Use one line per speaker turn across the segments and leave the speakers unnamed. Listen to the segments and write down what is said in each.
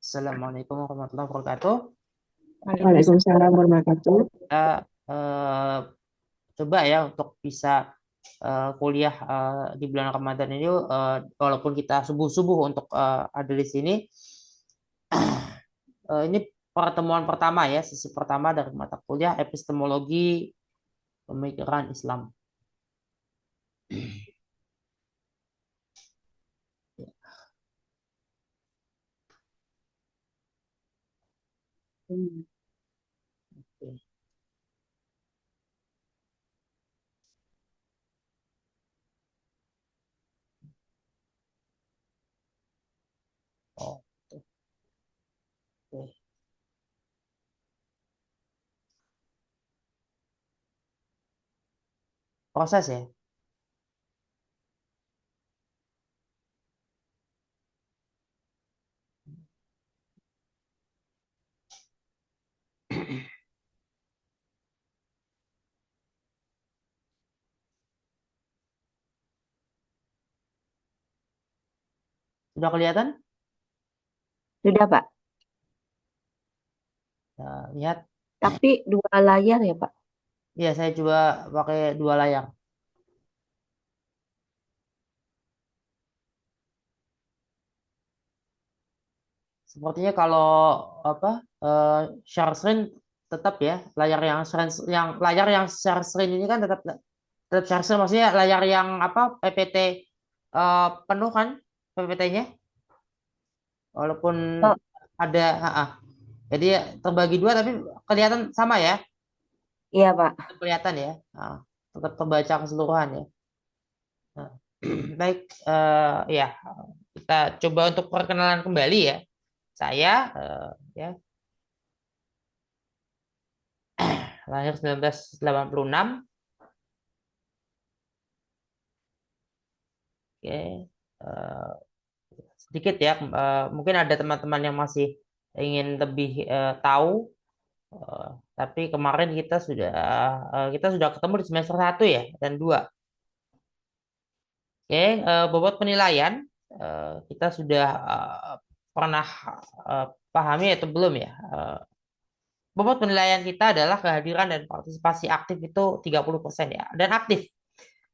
Assalamualaikum warahmatullahi wabarakatuh.
Waalaikumsalam warahmatullahi wabarakatuh.
Kita coba ya untuk bisa kuliah di bulan Ramadan ini, walaupun kita subuh-subuh untuk ada di sini. Ini pertemuan pertama ya, sesi pertama dari mata kuliah epistemologi pemikiran Islam. Oke. Oh, oke. Proses ya. Sudah kelihatan?
Sudah, Pak.
Lihat.
Tapi dua layar ya, Pak?
Ya, saya coba pakai dua layar. Sepertinya kalau apa share screen tetap ya, layar yang share screen ini kan tetap tetap share screen, maksudnya layar yang apa PPT penuh kan PPT-nya, walaupun
Oh,
ada jadi ya, terbagi dua tapi kelihatan sama ya,
iya, Pak.
tetap kelihatan ya. Tetap terbaca keseluruhan ya. Nah, baik, ya kita coba untuk perkenalan kembali ya. Saya ya lahir 1986. Oke, eh, sedikit ya. Mungkin ada teman-teman yang masih ingin lebih tahu, eh, tapi kemarin kita sudah ketemu di semester 1 ya dan 2. Oke, bobot penilaian kita sudah pernah eh, pahami atau belum ya? Bobot penilaian kita adalah kehadiran dan partisipasi aktif itu 30% ya, dan aktif.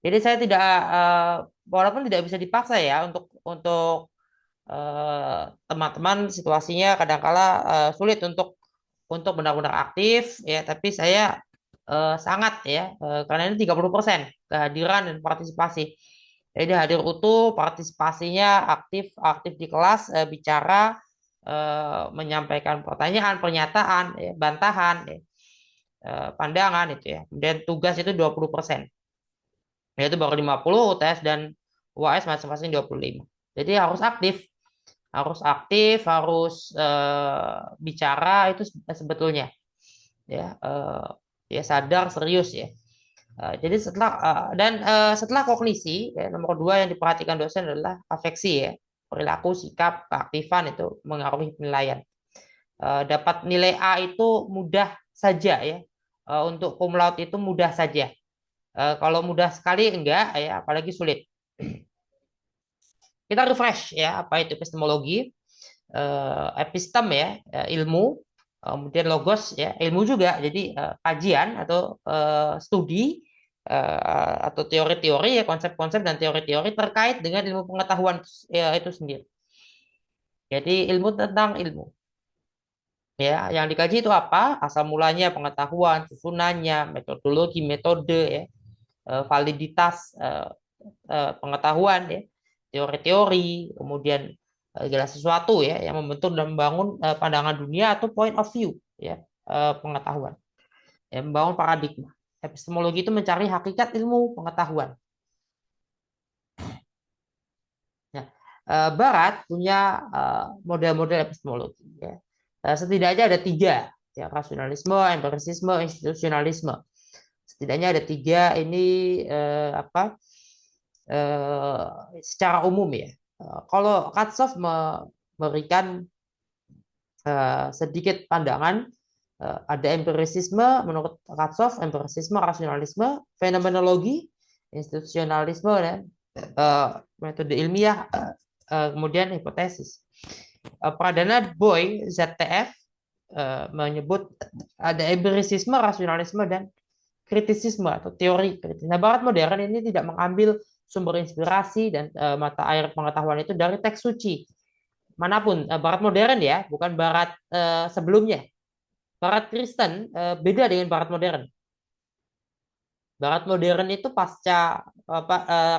Jadi saya tidak walaupun tidak bisa dipaksa ya untuk teman-teman situasinya kadangkala sulit untuk benar-benar aktif ya, tapi saya sangat ya, karena ini 30% kehadiran dan partisipasi. Jadi hadir utuh, partisipasinya aktif aktif di kelas, bicara, menyampaikan pertanyaan, pernyataan, ya, bantahan, ya, pandangan itu ya. Kemudian tugas itu 20%. Yaitu baru 50, UTS dan UAS masing-masing 25. Jadi harus bicara itu sebetulnya ya, ya sadar serius ya. Jadi setelah kognisi ya, nomor dua yang diperhatikan dosen adalah afeksi ya, perilaku, sikap, keaktifan itu mengaruhi penilaian. Dapat nilai A itu mudah saja ya. Untuk cum laude itu mudah saja. Kalau mudah sekali enggak ya, apalagi sulit. Kita refresh ya, apa itu epistemologi, epistem ya, ilmu, kemudian logos ya, ilmu juga. Jadi kajian atau studi, atau teori-teori ya, konsep-konsep dan teori-teori terkait dengan ilmu pengetahuan ya, itu sendiri. Jadi ilmu tentang ilmu. Ya, yang dikaji itu apa? Asal mulanya, pengetahuan, susunannya, metodologi, metode ya, validitas pengetahuan ya, teori-teori, kemudian segala sesuatu ya yang membentuk dan membangun pandangan dunia atau point of view ya, pengetahuan. Ya, membangun paradigma. Epistemologi itu mencari hakikat ilmu pengetahuan. Nah, Barat punya model-model epistemologi ya. Setidaknya ada tiga ya: rasionalisme, empirisisme, institusionalisme. Setidaknya ada tiga ini, apa secara umum ya. Kalau Katsov memberikan sedikit pandangan, ada empirisisme menurut Katsov, empirisisme, rasionalisme, fenomenologi, institusionalisme, dan metode ilmiah, kemudian hipotesis. Pradana Boy ZTF menyebut ada empirisisme, rasionalisme, dan kritisisme atau teori kritis. Nah, Barat modern ini tidak mengambil sumber inspirasi dan mata air pengetahuan itu dari teks suci manapun. Barat modern ya, bukan Barat sebelumnya. Barat Kristen beda dengan Barat modern. Barat modern itu pasca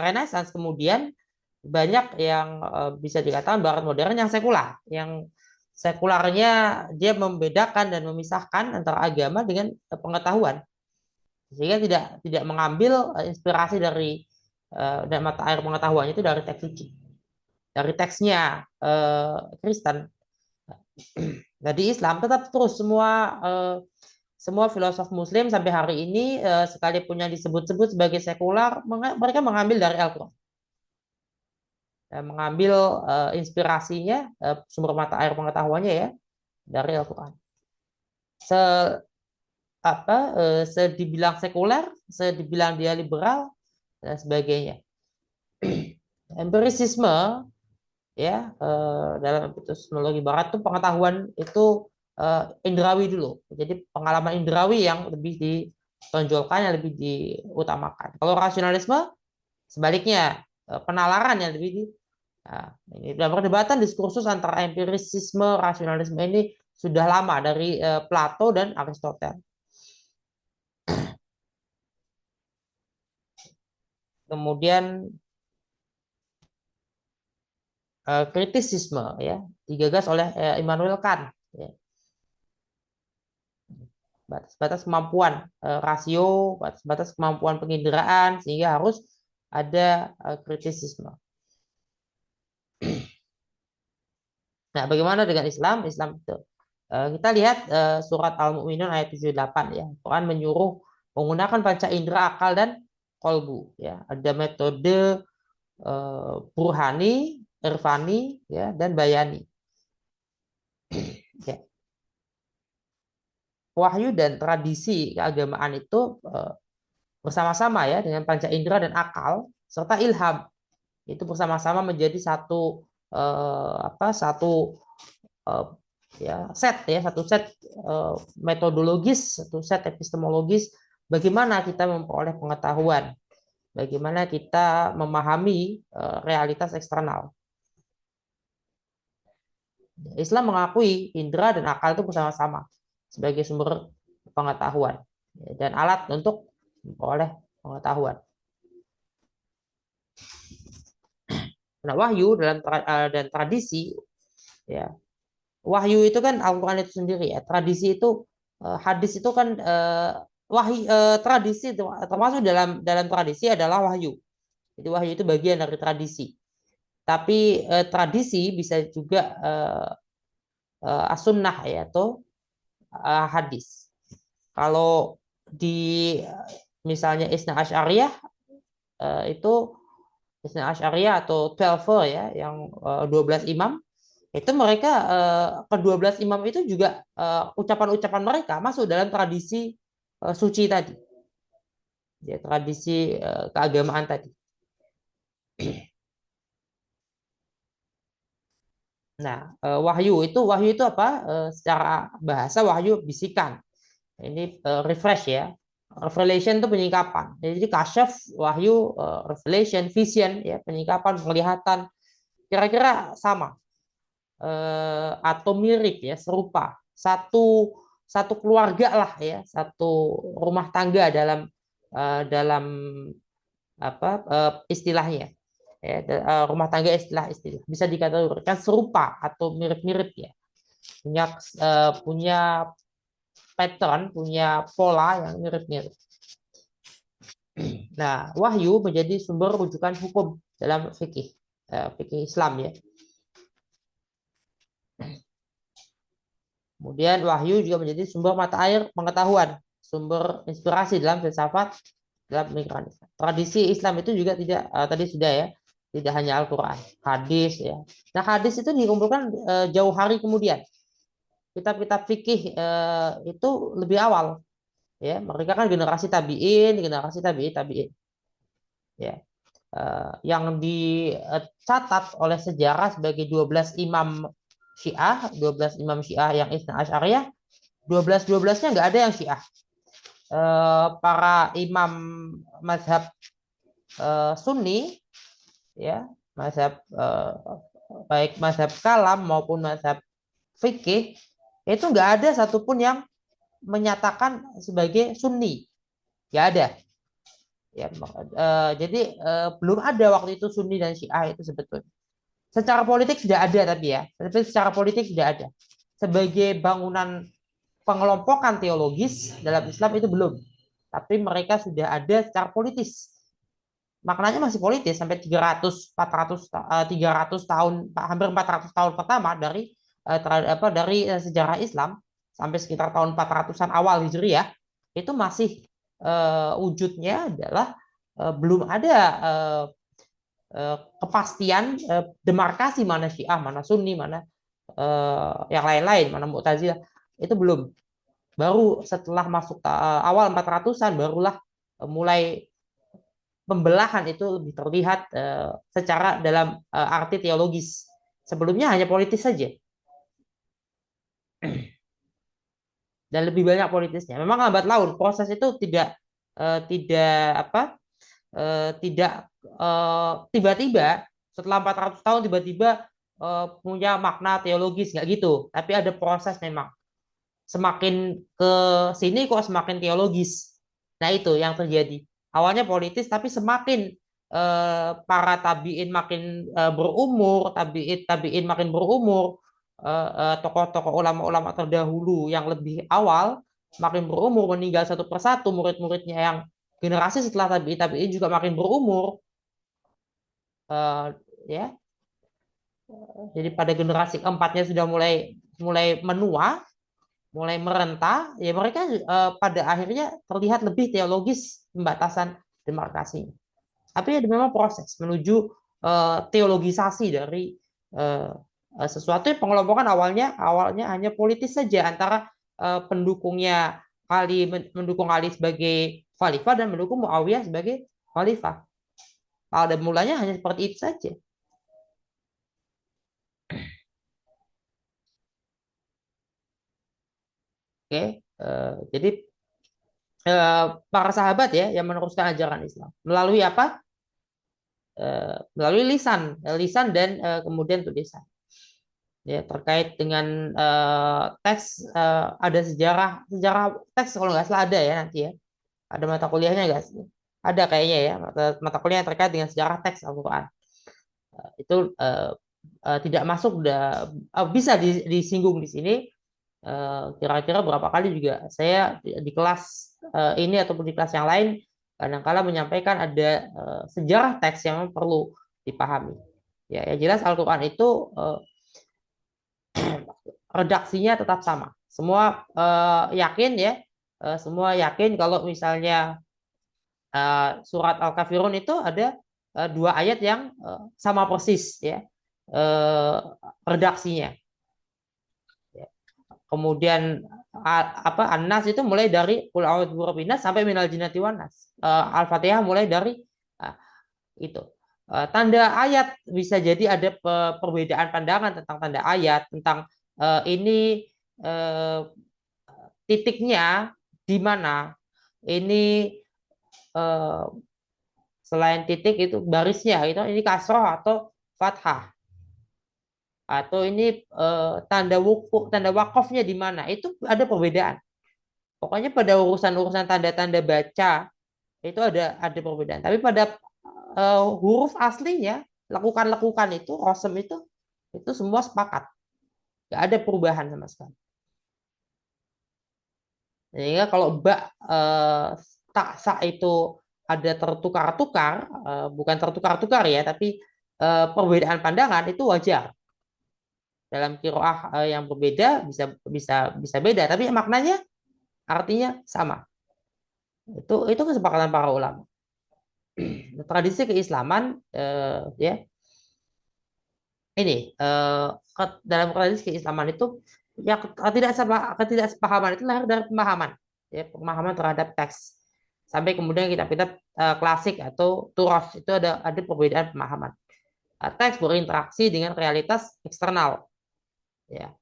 Renaissance kemudian banyak yang bisa dikatakan Barat modern yang sekular, yang sekularnya dia membedakan dan memisahkan antara agama dengan pengetahuan, sehingga tidak mengambil inspirasi dari dan mata air pengetahuannya itu dari teks suci, dari teksnya Kristen. Nah, di Islam tetap terus semua filosof Muslim sampai hari ini sekalipun yang disebut-sebut sebagai sekular, mereka mengambil dari Al-Quran, mengambil inspirasinya, sumber mata air pengetahuannya ya dari Al-Quran. Sedibilang sekuler, sedibilang dia liberal dan sebagainya. Empirisisme ya dalam epistemologi barat itu pengetahuan itu indrawi dulu. Jadi pengalaman indrawi yang lebih ditonjolkan, yang lebih diutamakan. Kalau rasionalisme sebaliknya, penalaran yang lebih ini dalam perdebatan diskursus antara empirisisme rasionalisme ini sudah lama dari Plato dan Aristoteles. Kemudian kritisisme ya digagas oleh Immanuel Kant ya. Batas-batas kemampuan rasio, batas-batas kemampuan penginderaan, sehingga harus ada kritisisme. Nah, bagaimana dengan Islam? Islam itu kita lihat surat Al-Mu'minun ayat 78 ya. Quran menyuruh menggunakan panca indera, akal, dan kolbu ya. Ada metode burhani, irfani ya, dan bayani. Ya. Wahyu dan tradisi keagamaan itu bersama-sama ya dengan panca indera dan akal serta ilham itu bersama-sama menjadi satu satu satu set metodologis, satu set epistemologis bagaimana kita memperoleh pengetahuan, bagaimana kita memahami realitas eksternal. Islam mengakui indera dan akal itu bersama-sama sebagai sumber pengetahuan dan alat untuk memperoleh pengetahuan. Nah, wahyu dan tradisi ya. Wahyu itu kan Al-Qur'an itu sendiri ya. Tradisi itu hadis itu kan tradisi termasuk dalam tradisi adalah wahyu. Jadi wahyu itu bagian dari tradisi. Tapi tradisi bisa juga as-sunnah ya atau hadis. Kalau di misalnya Isna Asy'ariyah itu Isna Asy'ariyah atau Twelver ya yang 12 imam itu mereka ke-12 imam itu juga ucapan-ucapan mereka masuk dalam tradisi suci tadi. Ya, tradisi keagamaan tadi. Nah, wahyu itu apa? Secara bahasa wahyu bisikan. Ini refresh ya. Revelation itu penyingkapan. Jadi kasyaf, wahyu, revelation, vision ya, penyingkapan, penglihatan. Kira-kira sama atau mirip ya, serupa. Satu keluarga lah ya, satu rumah tangga dalam apa istilahnya. Ya, rumah tangga istilah bisa dikategorikan serupa atau mirip-mirip ya. Punya pattern, punya pola yang mirip-mirip. Nah, wahyu menjadi sumber rujukan hukum dalam fikih Islam ya. Kemudian wahyu juga menjadi sumber mata air pengetahuan, sumber inspirasi dalam filsafat, dalam pemikiran Islam. Tradisi Islam itu juga tidak tadi sudah ya, tidak hanya Al-Qur'an, hadis ya. Nah, hadis itu dikumpulkan jauh hari kemudian. Kitab-kitab fikih itu lebih awal. Ya, mereka kan generasi tabi'in. Ya. Yang dicatat oleh sejarah sebagai 12 imam Syiah, 12 imam Syiah yang Isna Asy'ariyah, 12-12-nya nggak ada yang Syiah. Para imam mazhab Sunni, ya, mazhab baik mazhab kalam maupun mazhab fikih, itu nggak ada satupun yang menyatakan sebagai Sunni, nggak ada. Ya, jadi belum ada waktu itu Sunni dan Syiah itu sebetulnya. Secara politik sudah ada tapi ya, tapi secara politik sudah ada. Sebagai bangunan pengelompokan teologis dalam Islam itu belum. Tapi mereka sudah ada secara politis. Maknanya masih politis sampai 300 400 300 tahun, hampir 400 tahun pertama dari sejarah Islam sampai sekitar tahun 400-an awal Hijriah itu masih wujudnya adalah belum ada kepastian demarkasi mana Syiah, mana Sunni, mana yang lain-lain, mana Mu'tazilah, itu belum. Baru setelah masuk awal 400-an barulah mulai pembelahan itu lebih terlihat secara dalam arti teologis. Sebelumnya hanya politis saja dan lebih banyak politisnya. Memang lambat laun proses itu tidak apa tidak tiba-tiba setelah 400 tahun tiba-tiba punya makna teologis, nggak gitu. Tapi ada proses memang. Semakin ke sini kok semakin teologis. Nah itu yang terjadi. Awalnya politis tapi semakin para tabiin makin berumur, tabiin makin berumur, tokoh-tokoh ulama-ulama terdahulu yang lebih awal makin berumur meninggal satu persatu, murid-muridnya yang generasi setelah tabiin juga makin berumur, eh, ya. Jadi pada generasi keempatnya sudah mulai mulai menua, mulai merentah, ya mereka pada akhirnya terlihat lebih teologis pembatasan demarkasi. Tapi ada memang proses menuju teologisasi dari sesuatu yang pengelompokan awalnya hanya politis saja antara pendukungnya mendukung Ali sebagai khalifah dan mendukung Muawiyah sebagai khalifah. Pada mulanya hanya seperti itu saja. Oke, jadi para sahabat ya yang meneruskan ajaran Islam melalui apa? Melalui lisan dan kemudian tulisan. Ya terkait dengan teks ada sejarah teks kalau nggak salah ada ya nanti ya. Ada mata kuliahnya nggak sih? Ada kayaknya ya mata kuliah yang terkait dengan sejarah teks Al-Quran. Itu tidak masuk bisa disinggung di sini. Kira-kira berapa kali juga saya di kelas ini ataupun di kelas yang lain kadang-kala menyampaikan ada sejarah teks yang perlu dipahami. Ya, yang jelas Al-Quran itu redaksinya tetap sama. Semua yakin ya, semua yakin kalau misalnya surat Al-Kafirun itu ada dua ayat yang sama persis ya redaksinya. Kemudian apa An-Nas itu mulai dari Qul a'udzu birabbin nas sampai minal jinnati wan nas. Al-Fatihah mulai dari itu. Tanda ayat bisa jadi ada perbedaan pandangan tentang tanda ayat, tentang ini titiknya di mana. Ini selain titik itu barisnya itu ini kasroh atau fathah atau ini tanda wukuf, tanda wakofnya di mana itu ada perbedaan. Pokoknya pada urusan-urusan tanda-tanda baca itu ada perbedaan. Tapi pada huruf aslinya, lekukan-lekukan itu, rosem itu semua sepakat. Nggak ada perubahan sama sekali. Sehingga kalau ba taksa itu ada tertukar-tukar, bukan tertukar-tukar ya, tapi perbedaan pandangan itu wajar. Dalam kiroah yang berbeda bisa bisa bisa beda, tapi maknanya artinya sama. Itu kesepakatan para ulama. Tradisi keislaman ya ini dalam tradisi keislaman itu ya ketidaksepahaman itu lahir dari pemahaman ya pemahaman terhadap teks sampai kemudian kitab-kitab klasik atau turas itu ada perbedaan pemahaman. Teks berinteraksi dengan realitas eksternal Ya.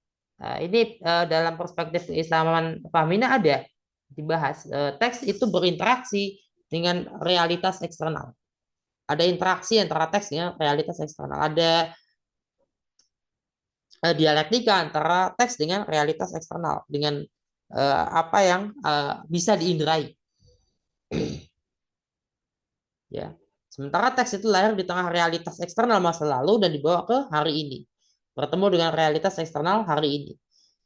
Ini dalam perspektif keislaman Fahmina ada dibahas. Teks itu berinteraksi dengan realitas eksternal. Ada interaksi antara teks dengan realitas eksternal. Ada dialektika antara teks dengan realitas eksternal, dengan apa yang bisa diinderai. Ya. Sementara teks itu lahir di tengah realitas eksternal masa lalu dan dibawa ke hari ini. Bertemu dengan realitas eksternal hari ini.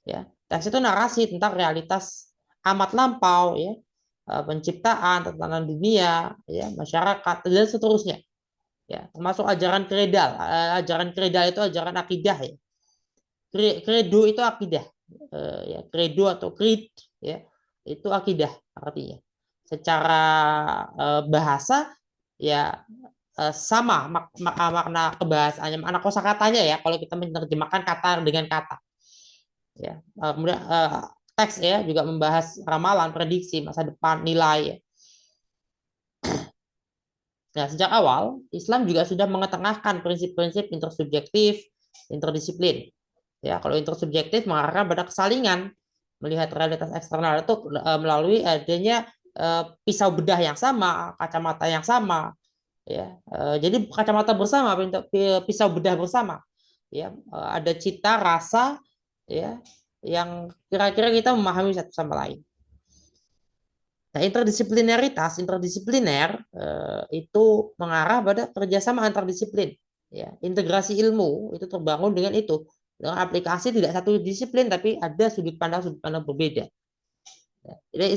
Ya. Teks itu narasi tentang realitas amat lampau, ya, penciptaan, tatanan dunia, ya, masyarakat, dan seterusnya. Ya, termasuk ajaran kredal. Ajaran kredal itu ajaran akidah, ya. Kredo itu akidah. Ya, kredo atau creed, ya, itu akidah artinya. Secara bahasa, ya, sama makna kebahasaannya, makna kosakatanya, ya, kalau kita menerjemahkan kata dengan kata. Ya, kemudian teks, ya, juga membahas ramalan, prediksi masa depan, nilai, ya. Nah, sejak awal Islam juga sudah mengetengahkan prinsip-prinsip intersubjektif, interdisiplin. Ya, kalau intersubjektif mengarahkan pada kesalingan melihat realitas eksternal itu melalui adanya pisau bedah yang sama, kacamata yang sama, ya. Jadi kacamata bersama, pisau bedah bersama, ya. Ada cita rasa, ya, yang kira-kira kita memahami satu sama lain. Nah, interdisipliner itu mengarah pada kerjasama antar disiplin. Ya, integrasi ilmu itu terbangun dengan itu, dengan aplikasi tidak satu disiplin tapi ada sudut pandang berbeda. Ya, jadi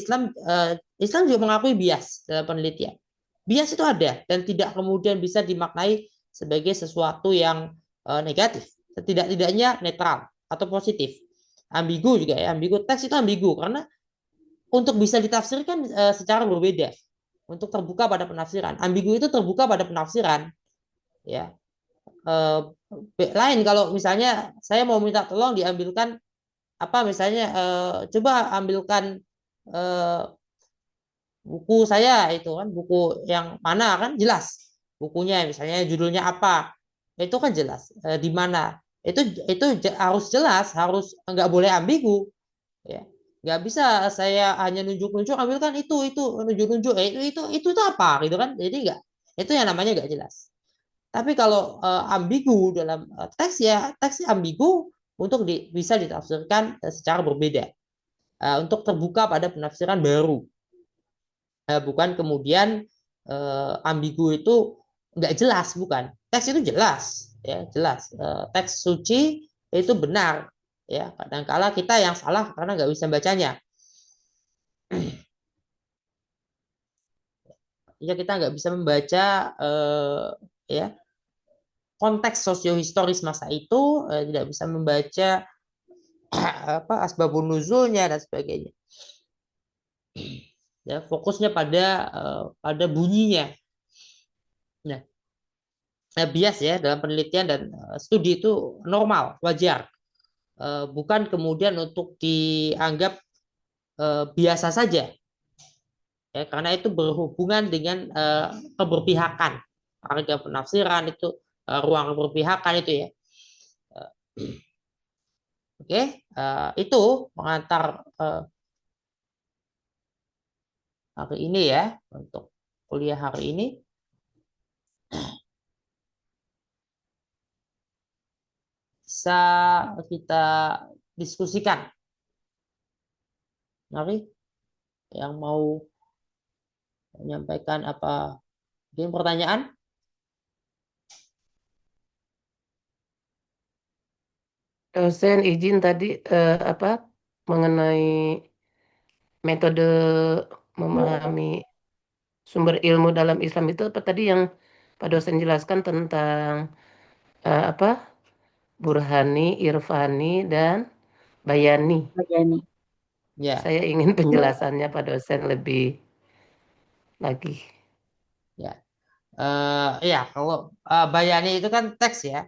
Islam juga mengakui bias dalam penelitian. Bias itu ada dan tidak kemudian bisa dimaknai sebagai sesuatu yang negatif. Setidak-tidaknya netral atau positif. Ambigu juga, ya. Ambigu, teks itu ambigu karena untuk bisa ditafsirkan secara berbeda, untuk terbuka pada penafsiran. Ambigu itu terbuka pada penafsiran, ya. Lain kalau misalnya saya mau minta tolong diambilkan apa, misalnya coba ambilkan eh, buku saya itu kan, buku yang mana, kan jelas bukunya, misalnya judulnya apa, itu kan jelas di mana, itu harus jelas, harus nggak boleh ambigu, ya. Nggak bisa saya hanya nunjuk-nunjuk ambilkan itu nunjuk-nunjuk, itu apa gitu kan, jadi nggak, itu yang namanya nggak jelas. Tapi kalau ambigu dalam teks, ya teks ambigu untuk bisa ditafsirkan secara berbeda, untuk terbuka pada penafsiran baru. Bukan kemudian ambigu itu nggak jelas, bukan. Teks itu jelas, ya jelas. Teks suci itu benar, ya. Kadangkala kita yang salah karena nggak bisa bacanya. Ya, kita nggak bisa membaca ya, konteks sosiohistoris masa itu, tidak bisa membaca apa asbabun nuzulnya dan sebagainya. Ya, fokusnya pada bunyinya. Nah, bias, ya, dalam penelitian dan studi itu normal, wajar. Bukan kemudian untuk dianggap biasa saja, ya, karena itu berhubungan dengan keberpihakan, harga penafsiran itu, ruang keberpihakan itu, ya. Oke, itu pengantar hari ini, ya, untuk kuliah hari ini. Bisa kita diskusikan. Mari, yang mau menyampaikan apa, mungkin pertanyaan?
Dosen izin tadi apa mengenai metode memahami sumber ilmu dalam Islam itu apa tadi yang Pak dosen jelaskan tentang apa Burhani, Irfani dan Bayani.
Bayani.
Ya,
Saya ingin penjelasannya Pak dosen lebih lagi.
ya. Ya, kalau bayani itu kan teks, ya.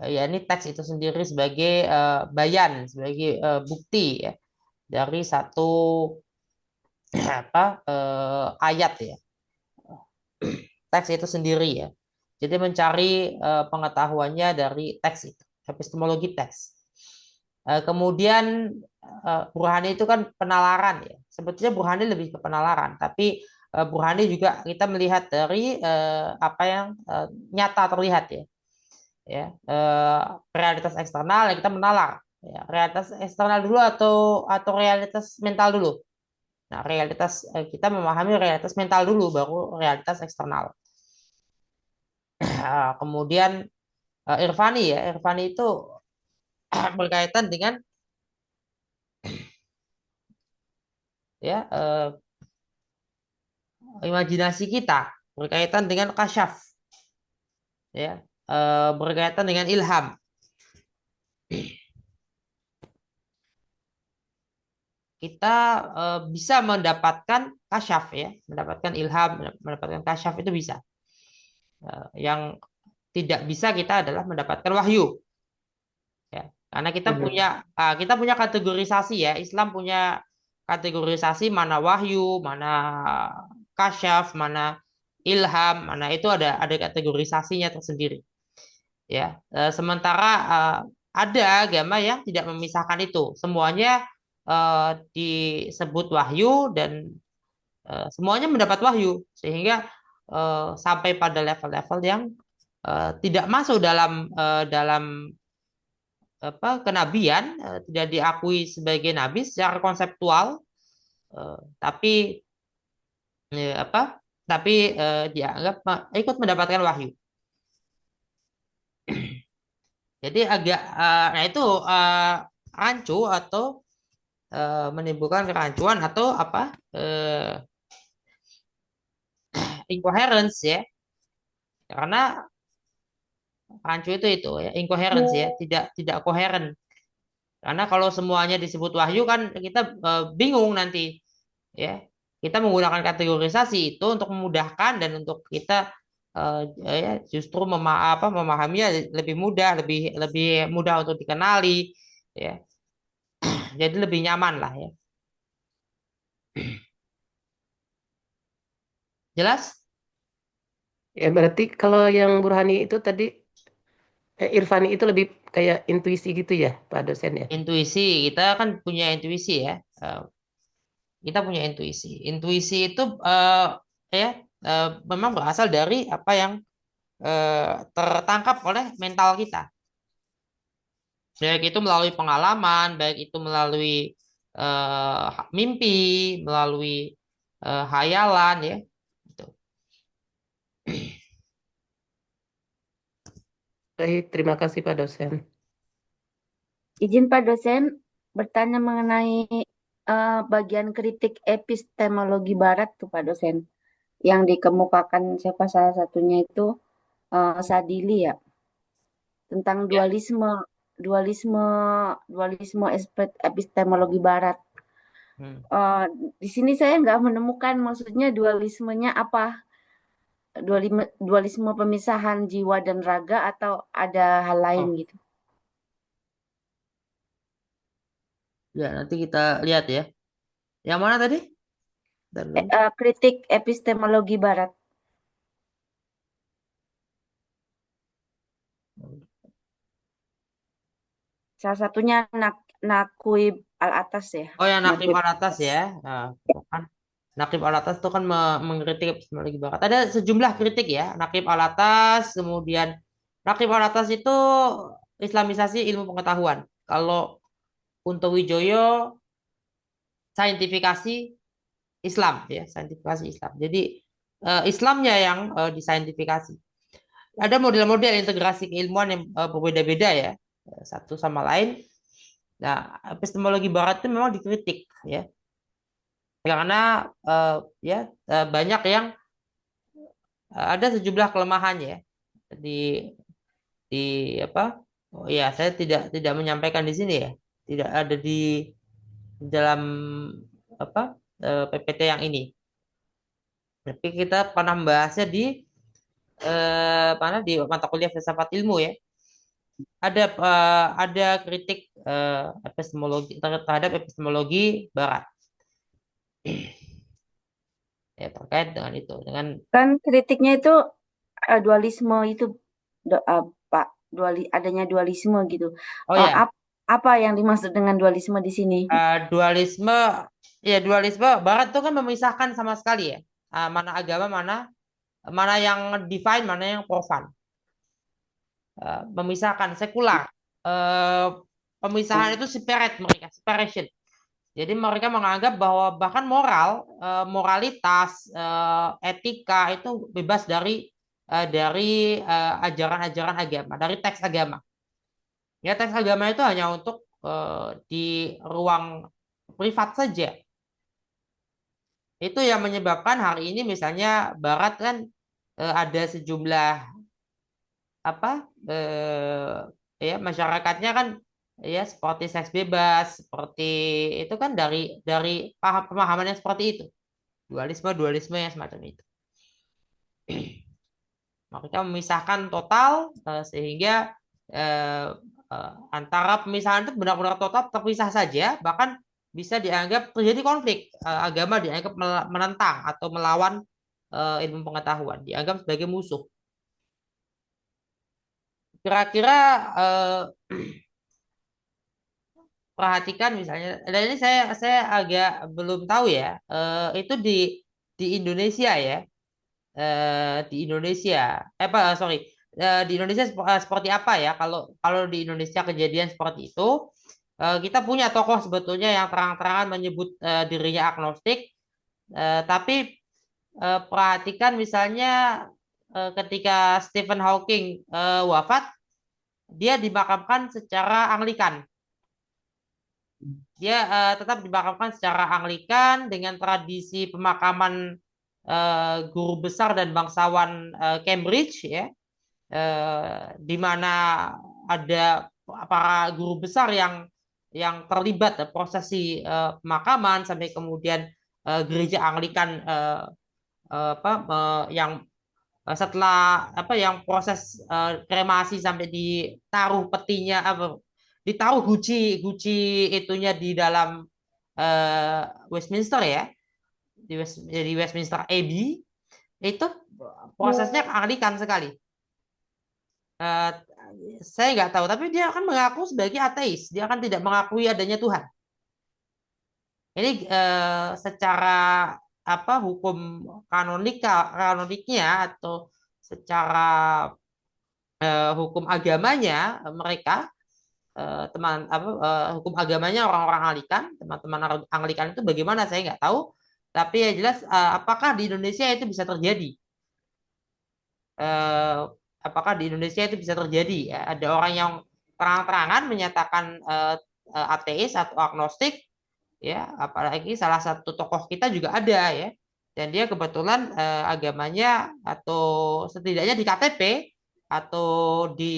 Ya, ini teks itu sendiri sebagai bayan, sebagai bukti, ya, dari satu apa ayat, ya. Teks itu sendiri, ya. Jadi mencari pengetahuannya dari teks itu, epistemologi teks. Kemudian Burhani itu kan penalaran ya. Sebetulnya Burhani lebih ke penalaran, tapi Burhani juga kita melihat dari apa yang nyata terlihat ya. Ya, realitas eksternal yang kita menalar. Ya, realitas eksternal dulu atau realitas mental dulu. Nah, realitas kita memahami realitas mental dulu, baru realitas eksternal. Kemudian Irfani ya, Irfani itu berkaitan dengan ya imajinasi kita, berkaitan dengan kasyaf, ya, berkaitan dengan ilham. Kita bisa mendapatkan kasyaf ya, mendapatkan ilham, mendapatkan kasyaf itu bisa. Yang tidak bisa kita adalah mendapatkan wahyu. Ya, karena kita punya kategorisasi ya. Islam punya kategorisasi mana wahyu, mana kasyaf, mana ilham, mana itu ada kategorisasinya tersendiri. Ya, sementara ada agama yang tidak memisahkan itu. Semuanya disebut wahyu dan semuanya mendapat wahyu sehingga sampai pada level-level yang tidak masuk dalam apa kenabian, tidak diakui sebagai nabi secara konseptual, tapi apa tapi dianggap ikut mendapatkan wahyu. Jadi agak nah itu rancu atau menimbulkan kerancuan atau apa incoherence ya, karena rancu itu ya incoherence ya, tidak koheren. Karena kalau semuanya disebut wahyu kan kita bingung nanti ya. Kita menggunakan kategorisasi itu untuk memudahkan dan untuk kita ya, justru memahaminya lebih mudah, lebih mudah untuk dikenali ya. Jadi lebih nyaman lah ya. Jelas?
Ya berarti kalau yang Burhani itu tadi Irfani itu lebih kayak intuisi gitu ya, Pak dosen ya.
Intuisi, kita kan punya intuisi ya. Kita punya intuisi. Intuisi itu ya memang berasal dari apa yang tertangkap oleh mental kita. Baik itu melalui pengalaman, baik itu melalui mimpi, melalui hayalan ya. Gitu.
Baik, terima kasih Pak dosen.
Izin Pak dosen bertanya mengenai bagian kritik epistemologi Barat tuh Pak dosen, yang dikemukakan siapa salah satunya itu Sadili ya, tentang
Ya.
dualisme epistemologi Barat.
Hmm.
Di sini saya nggak menemukan maksudnya dualismenya apa, dualisme pemisahan jiwa dan raga atau ada hal lain
Oh,
gitu.
ya nanti kita lihat ya. Yang mana tadi? Bentar dulu.
Kritik epistemologi Barat. Salah satunya Naquib Al-Atas ya.
Oh, yang Naqib
Naquib
Al-Atas
Al-Atas.
ya. Nah, itu kan Naqib Al-Atas itu kan mengkritik epistemologi barat. Ada sejumlah kritik ya. Naqib Al-Atas, kemudian Naqib Al-Atas itu Islamisasi ilmu pengetahuan. Kalau Kunto Wijoyo saintifikasi Islam ya, saintifikasi Islam. Jadi Islamnya yang disaintifikasi. Ada model-model integrasi keilmuan yang berbeda-beda ya, satu sama lain. Nah, epistemologi barat itu memang dikritik ya. Karena ya banyak yang ada sejumlah kelemahannya ya. di di apa oh ya saya tidak menyampaikan di sini ya, tidak ada di dalam apa PPT yang ini, tapi kita pernah membahasnya di mana di mata kuliah filsafat ilmu ya. Ada kritik epistemologi terhadap epistemologi barat ya, terkait dengan itu, dengan
Kan kritiknya itu dualisme itu Pak, adanya dualisme gitu.
oh ya.
Ap- Apa yang dimaksud dengan dualisme di sini?
Dualisme, ya dualisme Barat itu kan memisahkan sama sekali ya. Mana agama, mana yang divine, mana yang profan. Memisahkan sekular. Eh, Pemisahan itu separate mereka, separation. Jadi mereka menganggap bahwa bahkan moralitas, etika itu bebas dari ajaran-ajaran agama, dari teks agama. Ya teks agama itu hanya untuk di ruang privat saja. Itu yang menyebabkan hari ini misalnya Barat kan ada sejumlah apa ya masyarakatnya kan ya seperti seks bebas, seperti itu kan dari pemahaman yang seperti itu, dualisme yang semacam itu. Mereka memisahkan total sehingga eh, antara pemisahan itu benar-benar total terpisah saja, bahkan bisa dianggap terjadi konflik. Agama dianggap menentang atau melawan ilmu pengetahuan, dianggap sebagai musuh. Kira-kira perhatikan misalnya, dan ini saya agak belum tahu ya, itu di Indonesia ya, di Indonesia, sorry, di Indonesia seperti apa ya? Kalau kalau di Indonesia kejadian seperti itu, kita punya tokoh sebetulnya yang terang-terangan menyebut dirinya agnostik, tapi perhatikan misalnya ketika Stephen Hawking wafat, dia dimakamkan secara Anglikan. Dia tetap dimakamkan secara Anglikan dengan tradisi pemakaman guru besar dan bangsawan Cambridge ya, di mana ada para guru besar yang terlibat prosesi pemakaman sampai kemudian gereja Anglikan yang setelah yang proses kremasi sampai ditaruh petinya ditaruh guci itunya di dalam Westminster ya, di Westminster Abbey itu prosesnya Anglikan sekali. Eh, saya nggak tahu, tapi dia akan mengaku sebagai ateis, dia akan tidak mengakui adanya Tuhan. Ini secara hukum kanoniknya atau secara hukum agamanya mereka hukum agamanya orang-orang Anglikan, teman-teman Anglikan itu bagaimana saya nggak tahu, tapi ya jelas apakah di Indonesia itu bisa terjadi? Eh, Apakah di Indonesia itu bisa terjadi ya? Ada orang yang terang-terangan menyatakan ateis atau agnostik, ya apalagi salah satu tokoh kita juga ada ya, dan dia kebetulan agamanya atau setidaknya di KTP atau di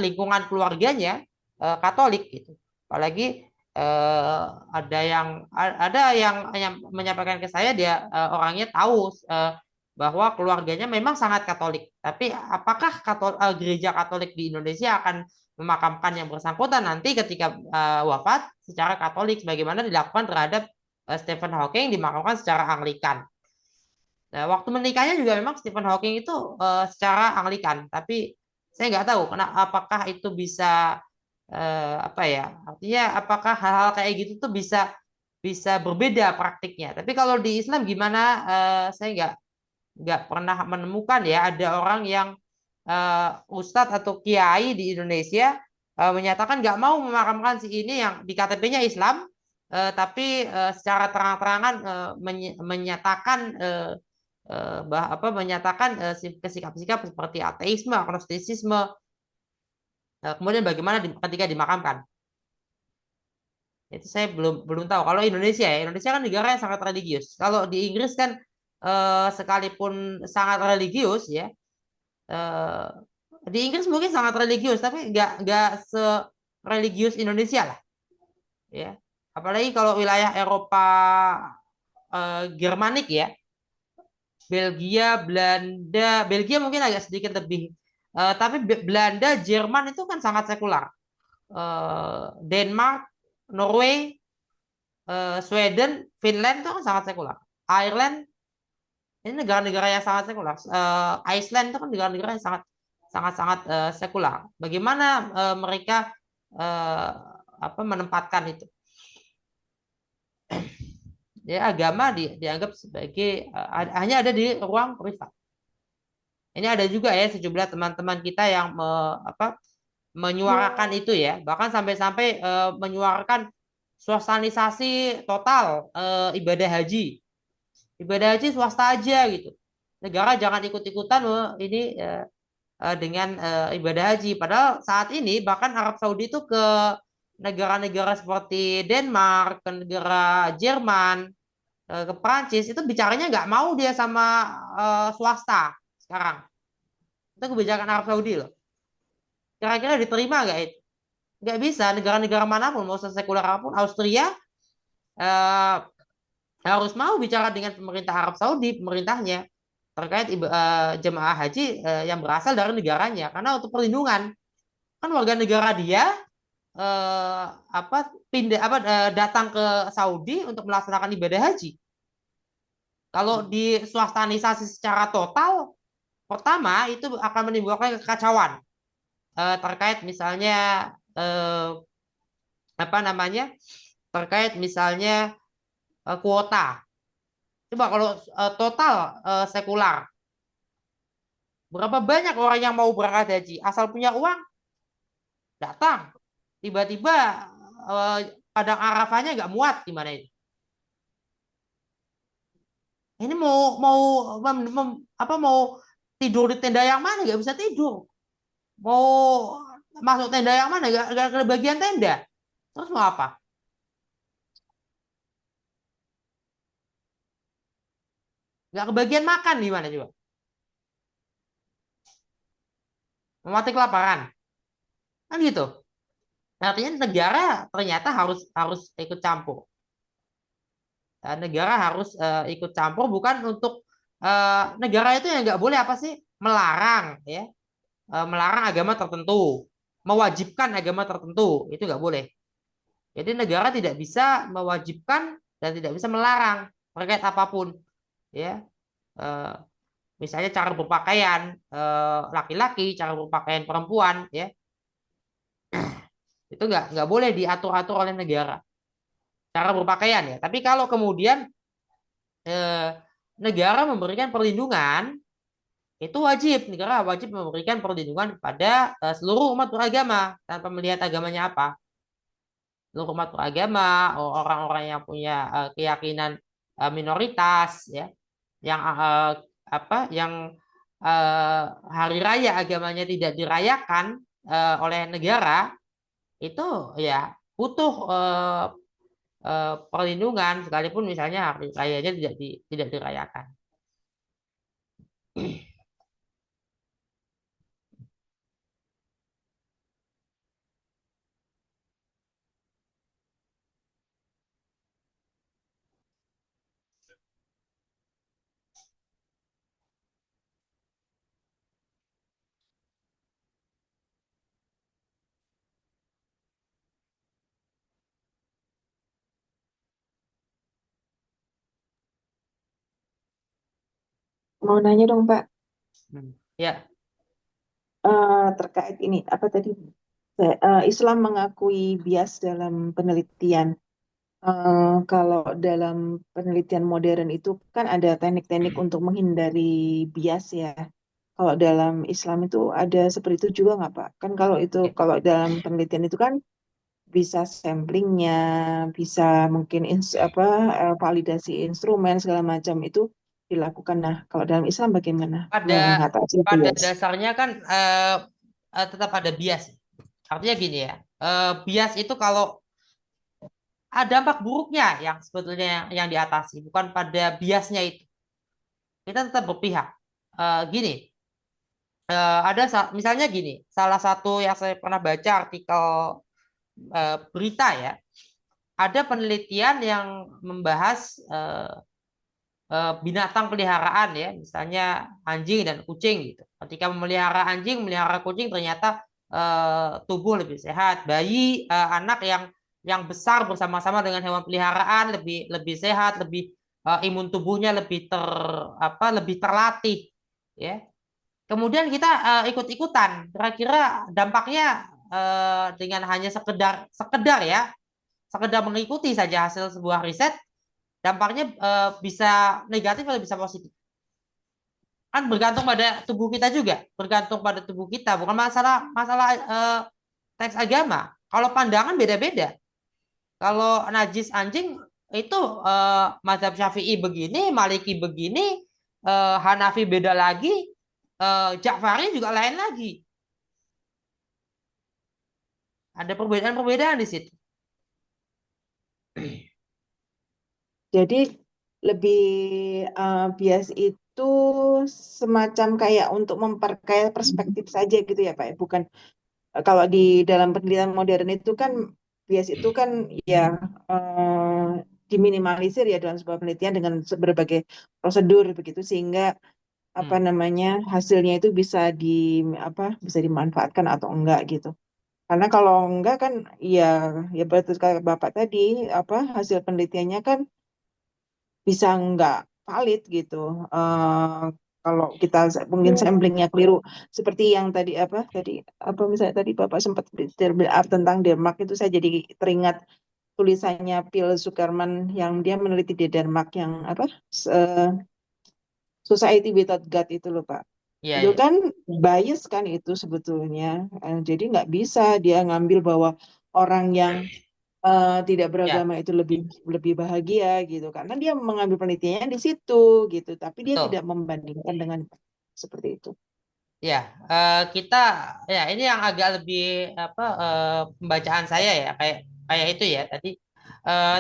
lingkungan keluarganya Katolik gitu. Apalagi ada yang menyampaikan ke saya, dia orangnya tahu bahwa keluarganya memang sangat Katolik, tapi apakah gereja Katolik di Indonesia akan memakamkan yang bersangkutan nanti ketika wafat secara Katolik sebagaimana dilakukan terhadap Stephen Hawking, dimakamkan secara Anglikan. Nah, waktu menikahnya juga memang Stephen Hawking itu secara Anglikan, tapi saya nggak tahu apakah itu bisa artinya apakah hal-hal kayak gitu tuh bisa bisa berbeda praktiknya. Tapi kalau di Islam gimana? Saya nggak pernah menemukan ya ada orang yang ustadz atau kiai di Indonesia menyatakan nggak mau memakamkan si ini yang di KTP-nya Islam, tapi secara terang-terangan menyatakan menyatakan sikap-sikap seperti ateisme, agnostisisme. Kemudian bagaimana ketika dimakamkan? Itu saya belum tahu. Kalau Indonesia ya, Indonesia kan negara yang sangat religius. Kalau di Inggris kan sekalipun sangat religius ya, eh, di Inggris mungkin sangat religius, tapi nggak sereligius Indonesia lah, ya. Apalagi kalau wilayah Eropa Germanik ya, Belgia mungkin agak sedikit lebih, tapi Belanda, Jerman itu kan sangat sekular. Denmark, Norway, Sweden, Finland itu kan sangat sekular. Ireland ini negara-negara yang sangat sekular. Iceland itu kan negara-negara yang sangat sekular. Bagaimana mereka menempatkan itu. Ya, agama dianggap sebagai hanya ada di ruang privat. Ini ada juga ya sejumlah teman-teman kita yang menyuarakan itu ya, bahkan sampai-sampai menyuarakan swastanisasi total ibadah haji. Ibadah haji swasta aja gitu. Negara jangan ikut-ikutan ini dengan ibadah haji. Padahal saat ini bahkan Arab Saudi itu ke negara-negara seperti Denmark, ke negara Jerman, ke Prancis itu bicaranya nggak mau dia sama swasta sekarang. Itu kebijakan Arab Saudi loh. Kira-kira diterima nggak itu? Nggak bisa. Negara-negara manapun, mau sekuler apapun, Austria eh, harus mau bicara dengan pemerintah Arab Saudi, pemerintahnya terkait jemaah haji yang berasal dari negaranya. Karena untuk perlindungan, kan warga negara dia datang ke Saudi untuk melaksanakan ibadah haji. Kalau di swastanisasi secara total, pertama itu akan menimbulkan kekacauan terkait misalnya terkait misalnya kuota. Coba kalau total sekular, berapa banyak orang yang mau berangkat haji asal punya uang datang, tiba-tiba padang Arafahnya nggak muat gimana ini? Ini mau tidur di tenda yang mana nggak bisa tidur, mau masuk tenda yang mana nggak ke bagian tenda, terus mau apa? Nggak kebagian makan gimana juga? Mau mati kelaparan kan gitu. Artinya negara ternyata harus ikut campur. Negara harus ikut campur bukan untuk negara itu yang nggak boleh apa sih melarang ya, melarang agama tertentu, mewajibkan agama tertentu itu nggak boleh. Jadi negara tidak bisa mewajibkan dan tidak bisa melarang terkait apapun ya. Eh, Misalnya cara berpakaian laki-laki, cara berpakaian perempuan ya, itu nggak boleh diatur-atur oleh negara cara berpakaian ya. Tapi kalau kemudian eh, negara memberikan perlindungan, itu wajib, negara wajib memberikan perlindungan pada seluruh umat beragama tanpa melihat agamanya apa. Seluruh umat beragama, orang-orang yang punya keyakinan minoritas ya, yang yang hari raya agamanya tidak dirayakan oleh negara, itu ya butuh perlindungan sekalipun misalnya hari rayanya tidak dirayakan.
Mau nanya dong, Pak,
Ya,
terkait ini apa tadi? Islam mengakui bias dalam penelitian. Kalau dalam penelitian modern itu kan ada teknik-teknik untuk menghindari bias ya. Kalau dalam Islam itu ada seperti itu juga nggak, Pak? Kan kalau itu
oke.
kalau dalam penelitian itu kan bisa samplingnya, bisa mungkin validasi instrumen segala macam itu dilakukan. Nah, kalau dalam Islam bagaimana
pada
mengatasi
pada
bias?
dasarnya kan tetap ada bias. Artinya gini ya, bias itu kalau ada dampak buruknya yang sebetulnya yang diatasi, bukan pada biasnya itu. Kita tetap berpihak. Gini, misalnya gini, salah satu yang saya pernah baca artikel berita ya, ada penelitian yang membahas binatang peliharaan ya, misalnya anjing dan kucing gitu. Ketika memelihara anjing, memelihara kucing ternyata tubuh lebih sehat. Bayi, anak yang besar bersama-sama dengan hewan peliharaan lebih lebih sehat, lebih imun tubuhnya lebih terlatih ya. Kemudian kita ikut-ikutan. Kira-kira dampaknya dengan hanya sekedar sekedar mengikuti saja hasil sebuah riset, dampaknya bisa negatif atau bisa positif. Kan bergantung pada tubuh kita juga, bergantung pada tubuh kita, bukan masalah masalah teks agama. Kalau pandangan beda-beda. Kalau najis anjing itu mazhab Syafi'i begini, Maliki begini, Hanafi beda lagi, Ja'fari juga lain lagi. Ada perbedaan-perbedaan di situ.
Jadi lebih bias itu semacam kayak untuk memperkaya perspektif saja gitu ya Pak. Bukan kalau di dalam penelitian modern itu kan bias itu kan ya diminimalisir ya dalam sebuah penelitian dengan berbagai prosedur begitu sehingga apa namanya hasilnya itu bisa bisa dimanfaatkan atau enggak gitu. Karena kalau enggak kan ya betul kayak Bapak tadi hasil penelitiannya kan bisa enggak valid gitu. Kalau kita mungkin samplingnya keliru seperti yang tadi misalnya tadi Bapak sempat bicara tentang Denmark itu saya jadi teringat tulisannya Phil Zuckerman yang dia meneliti di Denmark yang Society Without God itu loh Pak.
Iya,
Itu
iya.
kan bias kan itu sebetulnya. Jadi nggak bisa dia ngambil bahwa orang yang tidak
Ya,
beragama itu lebih bahagia gitu karena dia mengambil penelitiannya di situ gitu tapi dia
betul.
tidak membandingkan dengan seperti itu.
Ya, kita ya ini yang agak lebih pembacaan saya ya kayak kayak itu ya tadi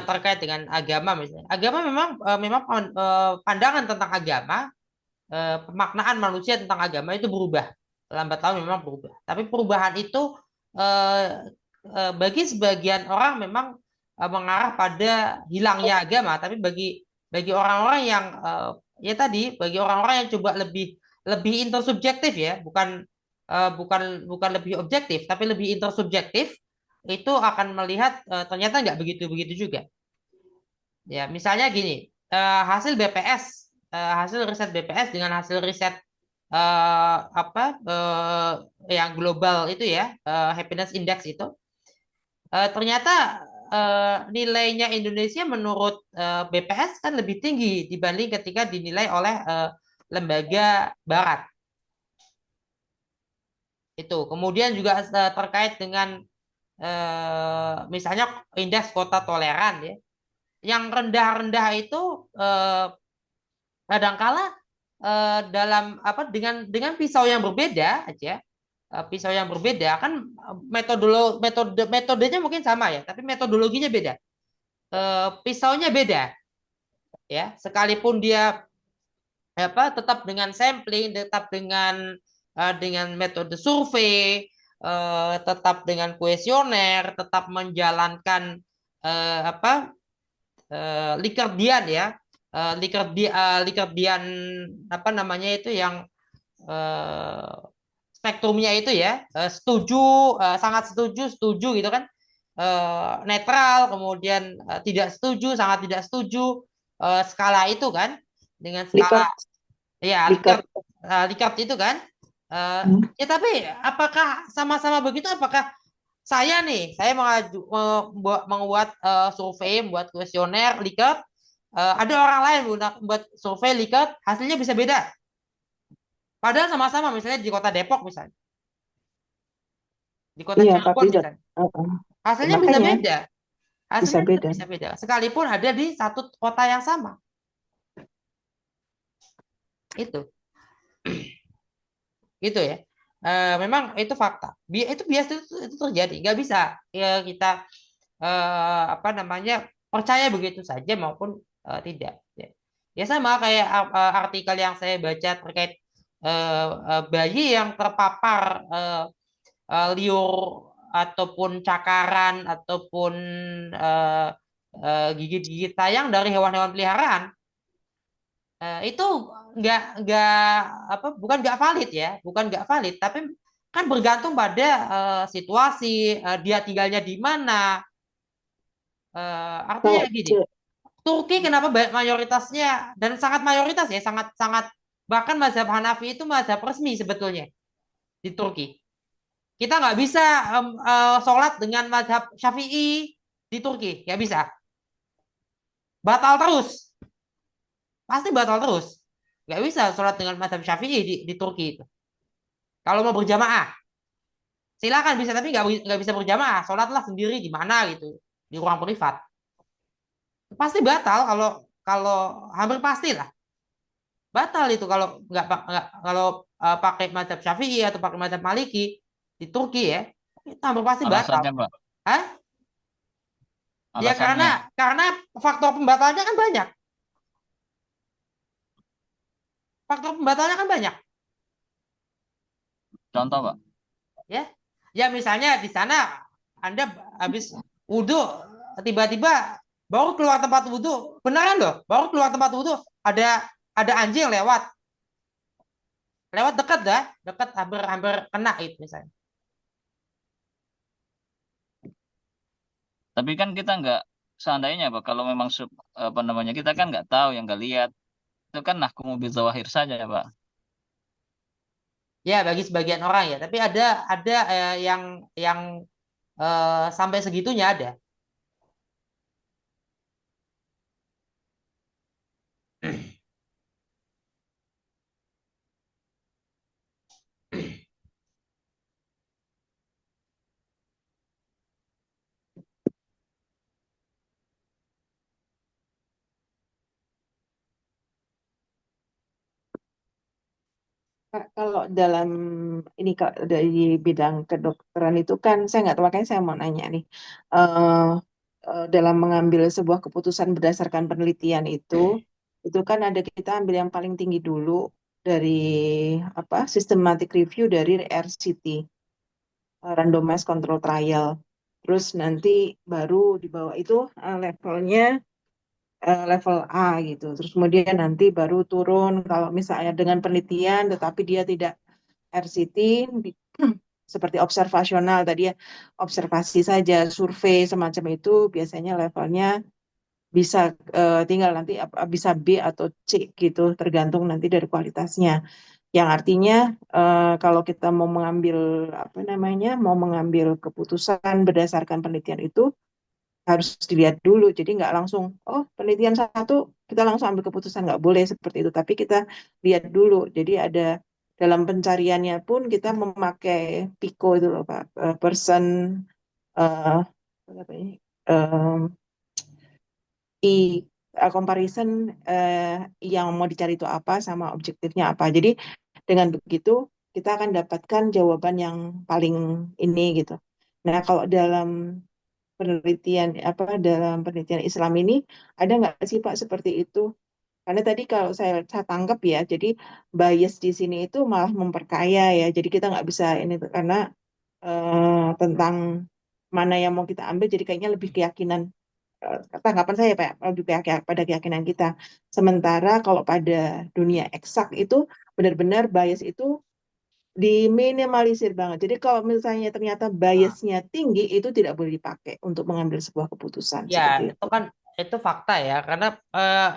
terkait dengan agama misalnya. Agama memang pandangan tentang agama, pemaknaan manusia tentang agama itu berubah. Lambat laun memang berubah. Tapi perubahan itu eh, bagi sebagian orang memang mengarah pada hilangnya agama, tapi bagi orang-orang yang ya tadi bagi orang-orang yang coba lebih lebih intersubjektif ya, bukan lebih objektif, tapi lebih intersubjektif itu akan melihat ternyata nggak begitu-begitu juga. Ya, misalnya gini, hasil BPS, hasil riset BPS dengan hasil riset yang global itu ya, happiness index itu, ternyata nilainya Indonesia menurut BPS kan lebih tinggi dibanding ketika dinilai oleh lembaga Barat. Itu. Kemudian juga terkait dengan misalnya indeks kota toleran ya. Yang rendah-rendah itu kadangkala dalam dengan pisau yang berbeda aja, pisau yang berbeda kan metodenya mungkin sama ya, tapi metodologinya beda. Pisaunya beda ya, sekalipun dia tetap dengan sampling, tetap dengan metode survei, tetap dengan kuesioner, tetap menjalankan Likerdian ya, Likerdian apa namanya itu yang eh, spektrumnya itu ya, setuju, sangat setuju, setuju gitu kan, netral, kemudian tidak setuju, sangat tidak setuju, skala itu kan, dengan skala
Likert,
ya
Likert.
Likert itu kan,
Hmm.
ya tapi apakah sama-sama begitu? Apakah saya membuat survei, membuat kuesioner Likert, ada orang lain buat survei Likert, hasilnya bisa beda. Padahal sama-sama misalnya di kota Depok misalnya, di kota
Iya tapi
Cirebon misalnya, hasilnya bisa
makanya
beda.
bisa
Hasilnya
beda.
bisa beda. Sekalipun ada di satu kota yang sama. Itu. Gitu ya. Memang itu fakta. Itu biasa itu terjadi. Nggak bisa ya kita percaya begitu saja maupun tidak. Ya. Ya sama kayak artikel yang saya baca terkait bayi yang terpapar liur ataupun cakaran ataupun gigit-gigit tayang dari hewan-hewan peliharaan, itu nggak bukan nggak valid ya, bukan nggak valid, tapi kan bergantung pada situasi, dia tinggalnya di mana. Artinya
Kalau
gini, Turki kenapa mayoritasnya dan sangat mayoritas ya, sangat sangat bahkan mazhab Hanafi itu mazhab resmi sebetulnya di Turki. Kita nggak bisa sholat dengan mazhab Syafi'i di Turki, nggak bisa. Batal terus, pasti batal terus. Nggak bisa sholat dengan mazhab Syafi'i di Turki itu. Kalau mau berjamaah, silakan bisa, tapi nggak bisa berjamaah. Sholatlah sendiri di mana gitu, di ruang privat. Pasti batal kalau kalau hampir pasti lah batal itu kalau kalau pakai mazhab Syafi'i atau pakai mazhab Maliki di Turki ya, itu hampir pasti batal.
Alasannya, Pak.
Hah? Ya
Alasannya.
karena faktor pembatalnya kan banyak. Faktor pembatalnya kan banyak,
Contoh, Pak.
ya. Ya misalnya di sana Anda habis wudhu tiba-tiba baru keluar tempat wudhu, beneran loh, baru keluar tempat wudhu ada anjing lewat dekat dah, dekat hampir kena itu misalnya.
Tapi kan kita nggak, seandainya, Pak, kalau memang apa namanya, kita kan nggak tahu, yang nggak lihat. Itu kan nahkumu bidzawahir saja, Pak.
Ya bagi sebagian orang ya, tapi ada yang sampai segitunya ada.
Kak, kalau dalam ini Kak, dari bidang kedokteran itu kan saya nggak tahu, makanya saya mau nanya nih. Eh, dalam mengambil sebuah keputusan berdasarkan penelitian itu kan ada kita ambil yang paling tinggi dulu dari apa systematic review dari RCT, randomized control trial. Terus nanti baru di bawah itu levelnya level A gitu. Terus kemudian nanti baru turun kalau misalnya dengan penelitian tetapi dia tidak RCT seperti observasional tadi ya, observasi saja, survei semacam itu biasanya levelnya bisa tinggal nanti bisa B atau C gitu tergantung nanti dari kualitasnya. Yang artinya kalau kita mau mengambil apa namanya, mau mengambil keputusan berdasarkan penelitian itu harus dilihat dulu. Jadi nggak langsung, oh penelitian satu kita langsung ambil keputusan, nggak boleh seperti itu. Tapi kita lihat dulu. Jadi ada dalam pencariannya pun kita memakai PICO itu loh Pak, person eh, apa ini, i comparison yang mau dicari itu apa sama objektifnya apa. Jadi dengan begitu kita akan dapatkan jawaban yang paling ini gitu. Nah, kalau dalam penelitian dalam penelitian Islam ini ada nggak sih Pak seperti itu? Karena tadi kalau saya tangkap ya, jadi bias di sini itu malah memperkaya ya. Jadi kita nggak bisa ini tuh, karena tentang mana yang mau kita ambil, jadi kayaknya lebih keyakinan tanggapan saya Pak, lebih pada keyakinan kita. Sementara kalau pada dunia eksak itu benar-benar bias itu diminimalisir banget. Jadi kalau misalnya ternyata
Nah,
biasnya tinggi, itu tidak boleh dipakai untuk mengambil sebuah keputusan
ya
seperti
itu
itu.
kan itu fakta ya, karena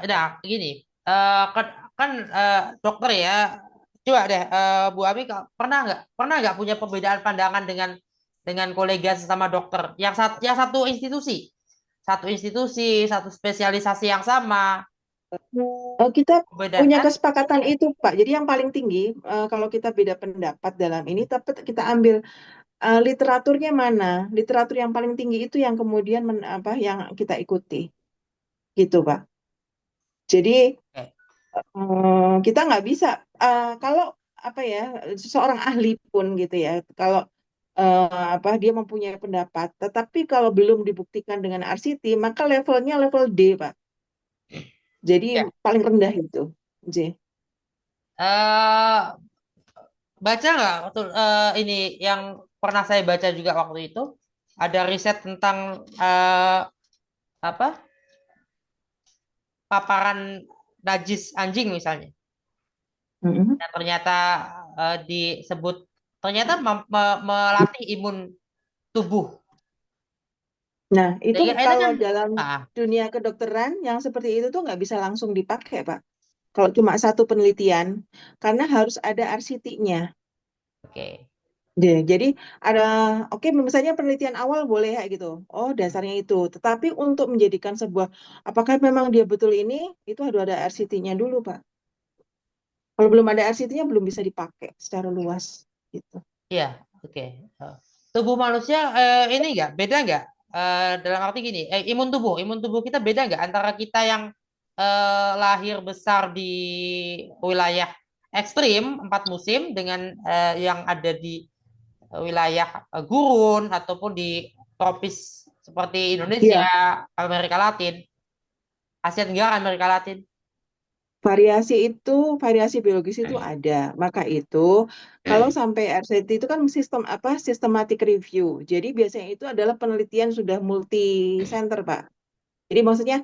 nah gini, kan kan dokter ya, coba deh Bu Abi pernah nggak punya perbedaan pandangan dengan kolega sesama dokter yang satu institusi satu spesialisasi yang sama,
Kita
perbedaan
punya
kan.
kesepakatan itu, Pak. Jadi yang paling tinggi, kalau kita beda pendapat dalam ini, tapi kita ambil literaturnya mana? Literatur yang paling tinggi itu yang kemudian yang kita ikuti, gitu, Pak. Jadi
Oke.
kita nggak bisa kalau apa ya, seorang ahli pun gitu ya, kalau dia mempunyai pendapat, tetapi kalau belum dibuktikan dengan RCT, maka levelnya level D, Pak. Jadi
Ya.
paling rendah itu, J.
eh Baca nggak waktu ini yang pernah saya baca juga waktu itu, ada riset tentang apa paparan najis anjing misalnya.
Mm-mm.
Nah, ternyata disebut ternyata melatih imun tubuh.
Nah, itu
Jadi itu
kalau
kan
dalam
ah,
dunia kedokteran yang seperti itu tuh nggak bisa langsung dipakai, Pak. Kalau cuma satu penelitian, karena harus ada RCT-nya.
oke.
Jadi ada, oke, misalnya penelitian awal boleh kayak gitu. Oh, dasarnya itu. Tetapi untuk menjadikan sebuah, apakah memang dia betul ini, itu harus ada RCT-nya dulu, Pak. Kalau belum ada RCT-nya belum bisa dipakai secara luas gitu.
Iya, oke. Tubuh manusia ini nggak beda nggak? Dalam arti gini, imun tubuh kita beda nggak antara kita yang lahir besar di wilayah ekstrim 4 musim dengan yang ada di wilayah gurun ataupun di tropis seperti Indonesia,
Iya,
Amerika Latin, Asia Tenggara, Amerika Latin.
variasi biologis itu ada. Maka itu kalau sampai RCT itu kan sistem apa? Systematic review. Jadi biasanya itu adalah penelitian sudah multi center, Pak. Jadi maksudnya,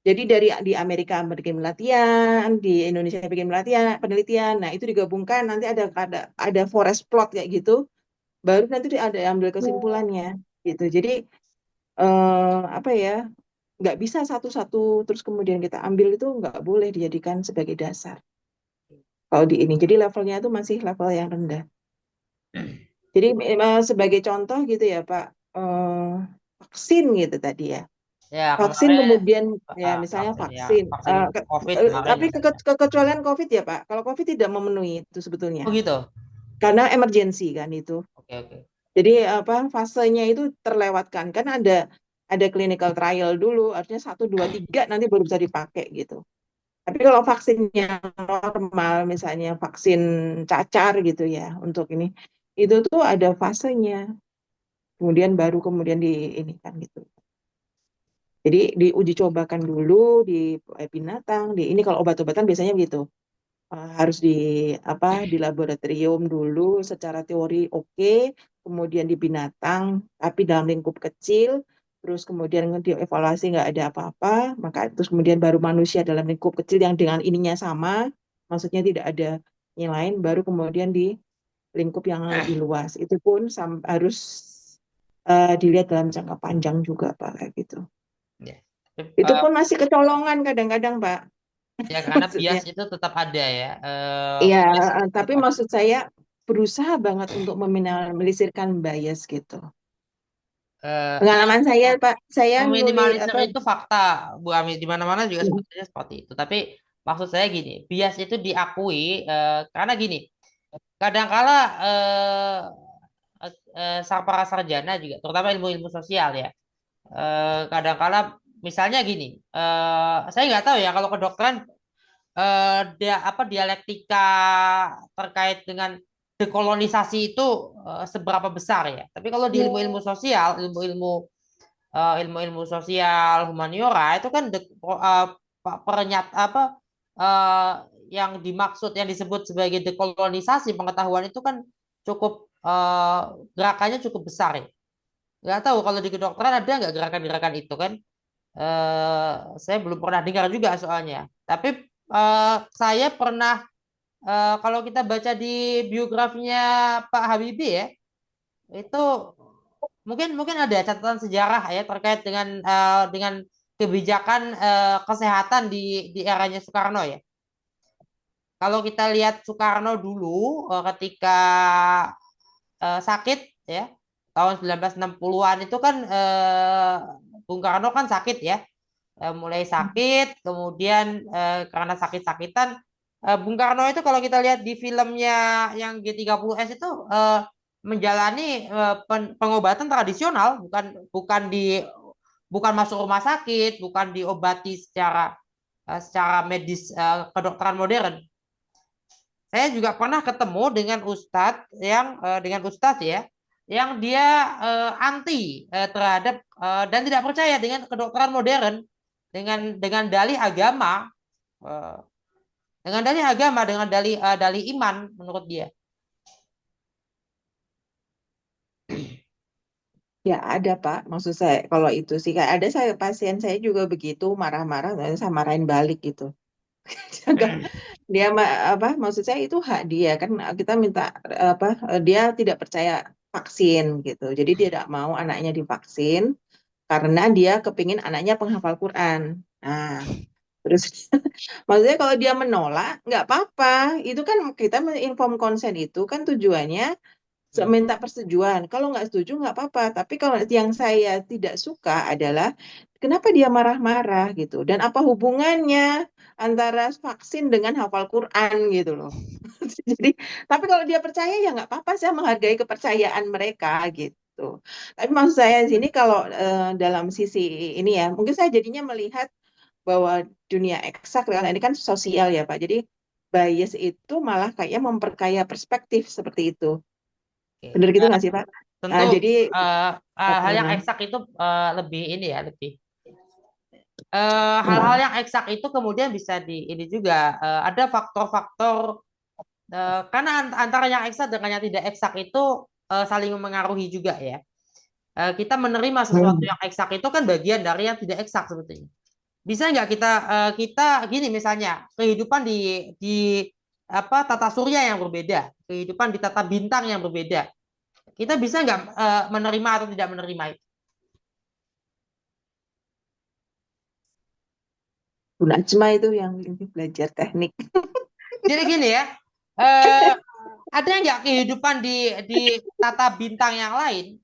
jadi dari di Amerika bikin penelitian, di Indonesia bikin penelitian. Nah, itu digabungkan nanti ada forest plot kayak gitu, baru nanti ada ambil kesimpulannya gitu. Jadi apa ya? Nggak bisa satu-satu terus kemudian kita ambil, itu nggak boleh dijadikan sebagai dasar. Kalau di ini, jadi levelnya itu masih level yang rendah. Jadi sebagai contoh gitu ya Pak, vaksin gitu tadi ya.
Ya,
Vaksin
kemarin
kemudian ya misalnya
vaksin ya,
vaksin,
vaksin COVID kemarin
tapi
ya.
kekecualian COVID ya Pak. Kalau COVID tidak memenuhi itu sebetulnya,
Oh gitu.
karena emergensi kan itu.
Oke, oke.
Jadi apa, fasenya itu terlewatkan kan, ada clinical trial dulu, artinya 1, 2, 3 nanti baru bisa dipakai gitu. Tapi kalau vaksinnya normal, misalnya vaksin cacar gitu ya, untuk ini, itu tuh ada fasenya, kemudian baru kemudian di ini kan gitu. Jadi diuji cobakan dulu di binatang, di ini kalau obat-obatan biasanya gitu. Harus di laboratorium dulu secara teori oke, kemudian di binatang tapi dalam lingkup kecil, terus kemudian dievaluasi nggak ada apa-apa, maka terus kemudian baru manusia dalam lingkup kecil yang dengan ininya sama, maksudnya tidak ada yang lain, baru kemudian di lingkup yang lebih luas. Itu pun harus dilihat dalam jangka panjang juga Pak, kayak gitu.
Ya. Tapi,
Itu pun masih kecolongan kadang-kadang Pak.
ya karena
Maksudnya.
bias itu tetap ada ya.
Iya,
Bias itu tetap
tapi
ada.
maksud saya berusaha banget untuk meminimalisirkan bias gitu.
Iya,
Pengalaman saya, Pak, saya nulis
meminimalisir
apa?
itu fakta, Bu Ami, di mana-mana juga sebetulnya seperti itu. Tapi maksud saya gini, bias itu diakui karena gini, kadangkala para sarjana juga, terutama ilmu-ilmu sosial ya, kadangkala misalnya gini, saya nggak tahu ya kalau kedokteran dialektika terkait dengan dekolonisasi itu seberapa besar ya. Tapi kalau di ilmu-ilmu sosial, ilmu-ilmu sosial, humaniora itu kan apa eh, yang dimaksud yang disebut sebagai dekolonisasi pengetahuan itu kan cukup gerakannya cukup besar ya. Nggak tahu kalau di kedokteran ada nggak gerakan-gerakan itu kan? Saya belum pernah dengar juga soalnya. Tapi saya pernah kalau kita baca di biografinya Pak Habibie ya, itu mungkin ada catatan sejarah ya terkait dengan kebijakan kesehatan di eranya Soekarno ya. Kalau kita lihat Soekarno dulu ketika sakit ya tahun 1960-an itu kan Bung Karno kan sakit ya. Mulai sakit, kemudian karena sakit-sakitan, Bung Karno itu kalau kita lihat di filmnya yang G30S itu menjalani pengobatan tradisional, bukan masuk rumah sakit, bukan diobati secara medis kedokteran modern. Saya juga pernah ketemu dengan ustadz ya, yang dia anti terhadap dan tidak percaya dengan kedokteran modern dengan dalih agama, eh, dalih iman menurut dia.
Ya ada Pak, maksud saya kalau itu sih kayak ada, saya pasien saya juga begitu marah-marah, saya marahin balik gitu. Dia apa, maksud saya itu hak dia kan, kita minta apa, dia tidak percaya vaksin gitu, jadi dia tidak mau anaknya divaksin karena dia kepingin anaknya penghafal Quran. Nah, terus maksudnya kalau dia menolak nggak apa-apa, itu kan kita inform konsen itu kan tujuannya minta persetujuan. Kalau nggak setuju nggak apa-apa. Tapi kalau yang saya tidak suka adalah kenapa dia marah-marah gitu. Dan apa hubungannya antara vaksin dengan hafal Quran gitu loh. Jadi, tapi kalau dia percaya ya nggak apa-apa. Saya menghargai kepercayaan mereka gitu. Tapi maksud saya di sini kalau dalam sisi ini ya, mungkin saya jadinya melihat bahwa dunia eksak ini kan sosial ya Pak. Jadi bias itu malah kayak memperkaya perspektif seperti itu.
Oke.
Bener gitu nggak sih Pak? Nah,
Tentu
jadi
hal yang
uh,
eksak itu lebih ini ya, lebih hal-hal
uh,
yang eksak itu kemudian bisa di ini juga ada faktor-faktor karena antara yang eksak dengan yang tidak eksak itu saling memengaruhi juga ya. Kita menerima sesuatu yang eksak itu kan bagian dari yang tidak eksak sebetulnya. Bisa nggak kita gini misalnya kehidupan di apa tata surya yang berbeda, kehidupan di tata bintang yang berbeda. Kita bisa nggak menerima atau tidak menerima itu?
Bu Najma itu yang belajar teknik.
Jadi gini ya, eh, ada nggak kehidupan di tata bintang yang lain,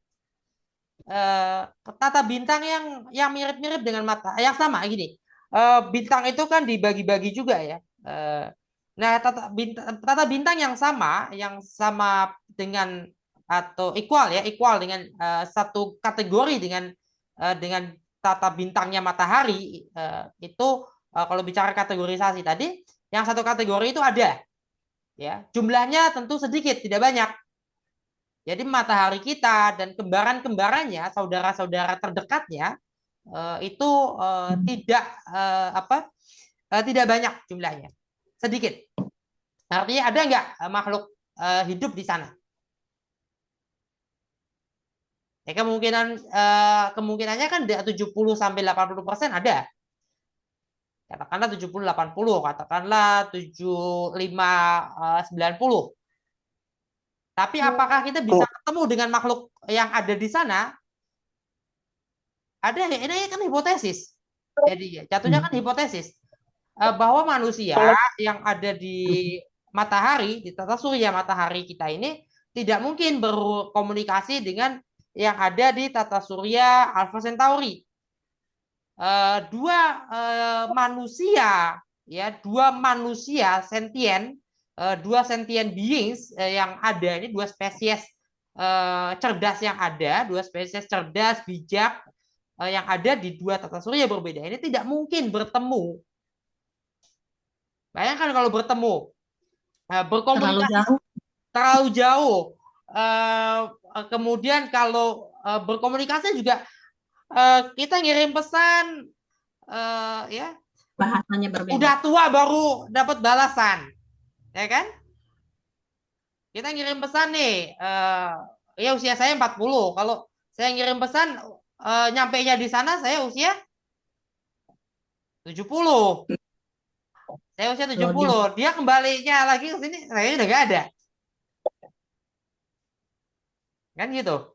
tata bintang yang mirip-mirip dengan mata, yang sama gini. Bintang itu kan dibagi-bagi juga ya. Nah, tata bintang yang sama dengan atau equal dengan satu kategori dengan tata bintangnya matahari itu kalau bicara kategorisasi tadi, yang satu kategori itu ada ya jumlahnya tentu sedikit tidak banyak. Jadi matahari kita dan kembaran-kembarannya, saudara-saudara terdekatnya itu tidak tidak banyak jumlahnya, sedikit. Artinya ada nggak makhluk hidup di sana? Ya, kemungkinannya kan 70 sampai 80% ada. Katakanlah 70 80, katakanlah 75 90. Tapi apakah kita bisa
Oh,
ketemu dengan makhluk yang ada di sana? Ada, ini kan hipotesis. Jadi jatuhnya kan hipotesis bahwa manusia
kalau
yang ada di matahari, di tata surya matahari kita ini tidak mungkin berkomunikasi dengan yang ada di tata surya Alpha Centauri. Dua manusia sentient, dua sentient beings yang ada ini, dua spesies cerdas yang ada, dua spesies cerdas bijak yang ada di dua tata surya berbeda ini tidak mungkin bertemu. Bayangkan kalau bertemu,
Terlalu
berkomunikasi
jauh.
terlalu jauh. Kemudian kalau berkomunikasi juga kita ngirim pesan ya
Bahasanya berbeda.
udah tua baru dapat balasan, ya kan? Kita ngirim pesan nih, ya usia saya 40. Kalau saya ngirim pesan nyampainya di sana saya usia 70. Saya usia 70. Dia kembalinya lagi ke sini, saya udah gak ada. Kan gitu.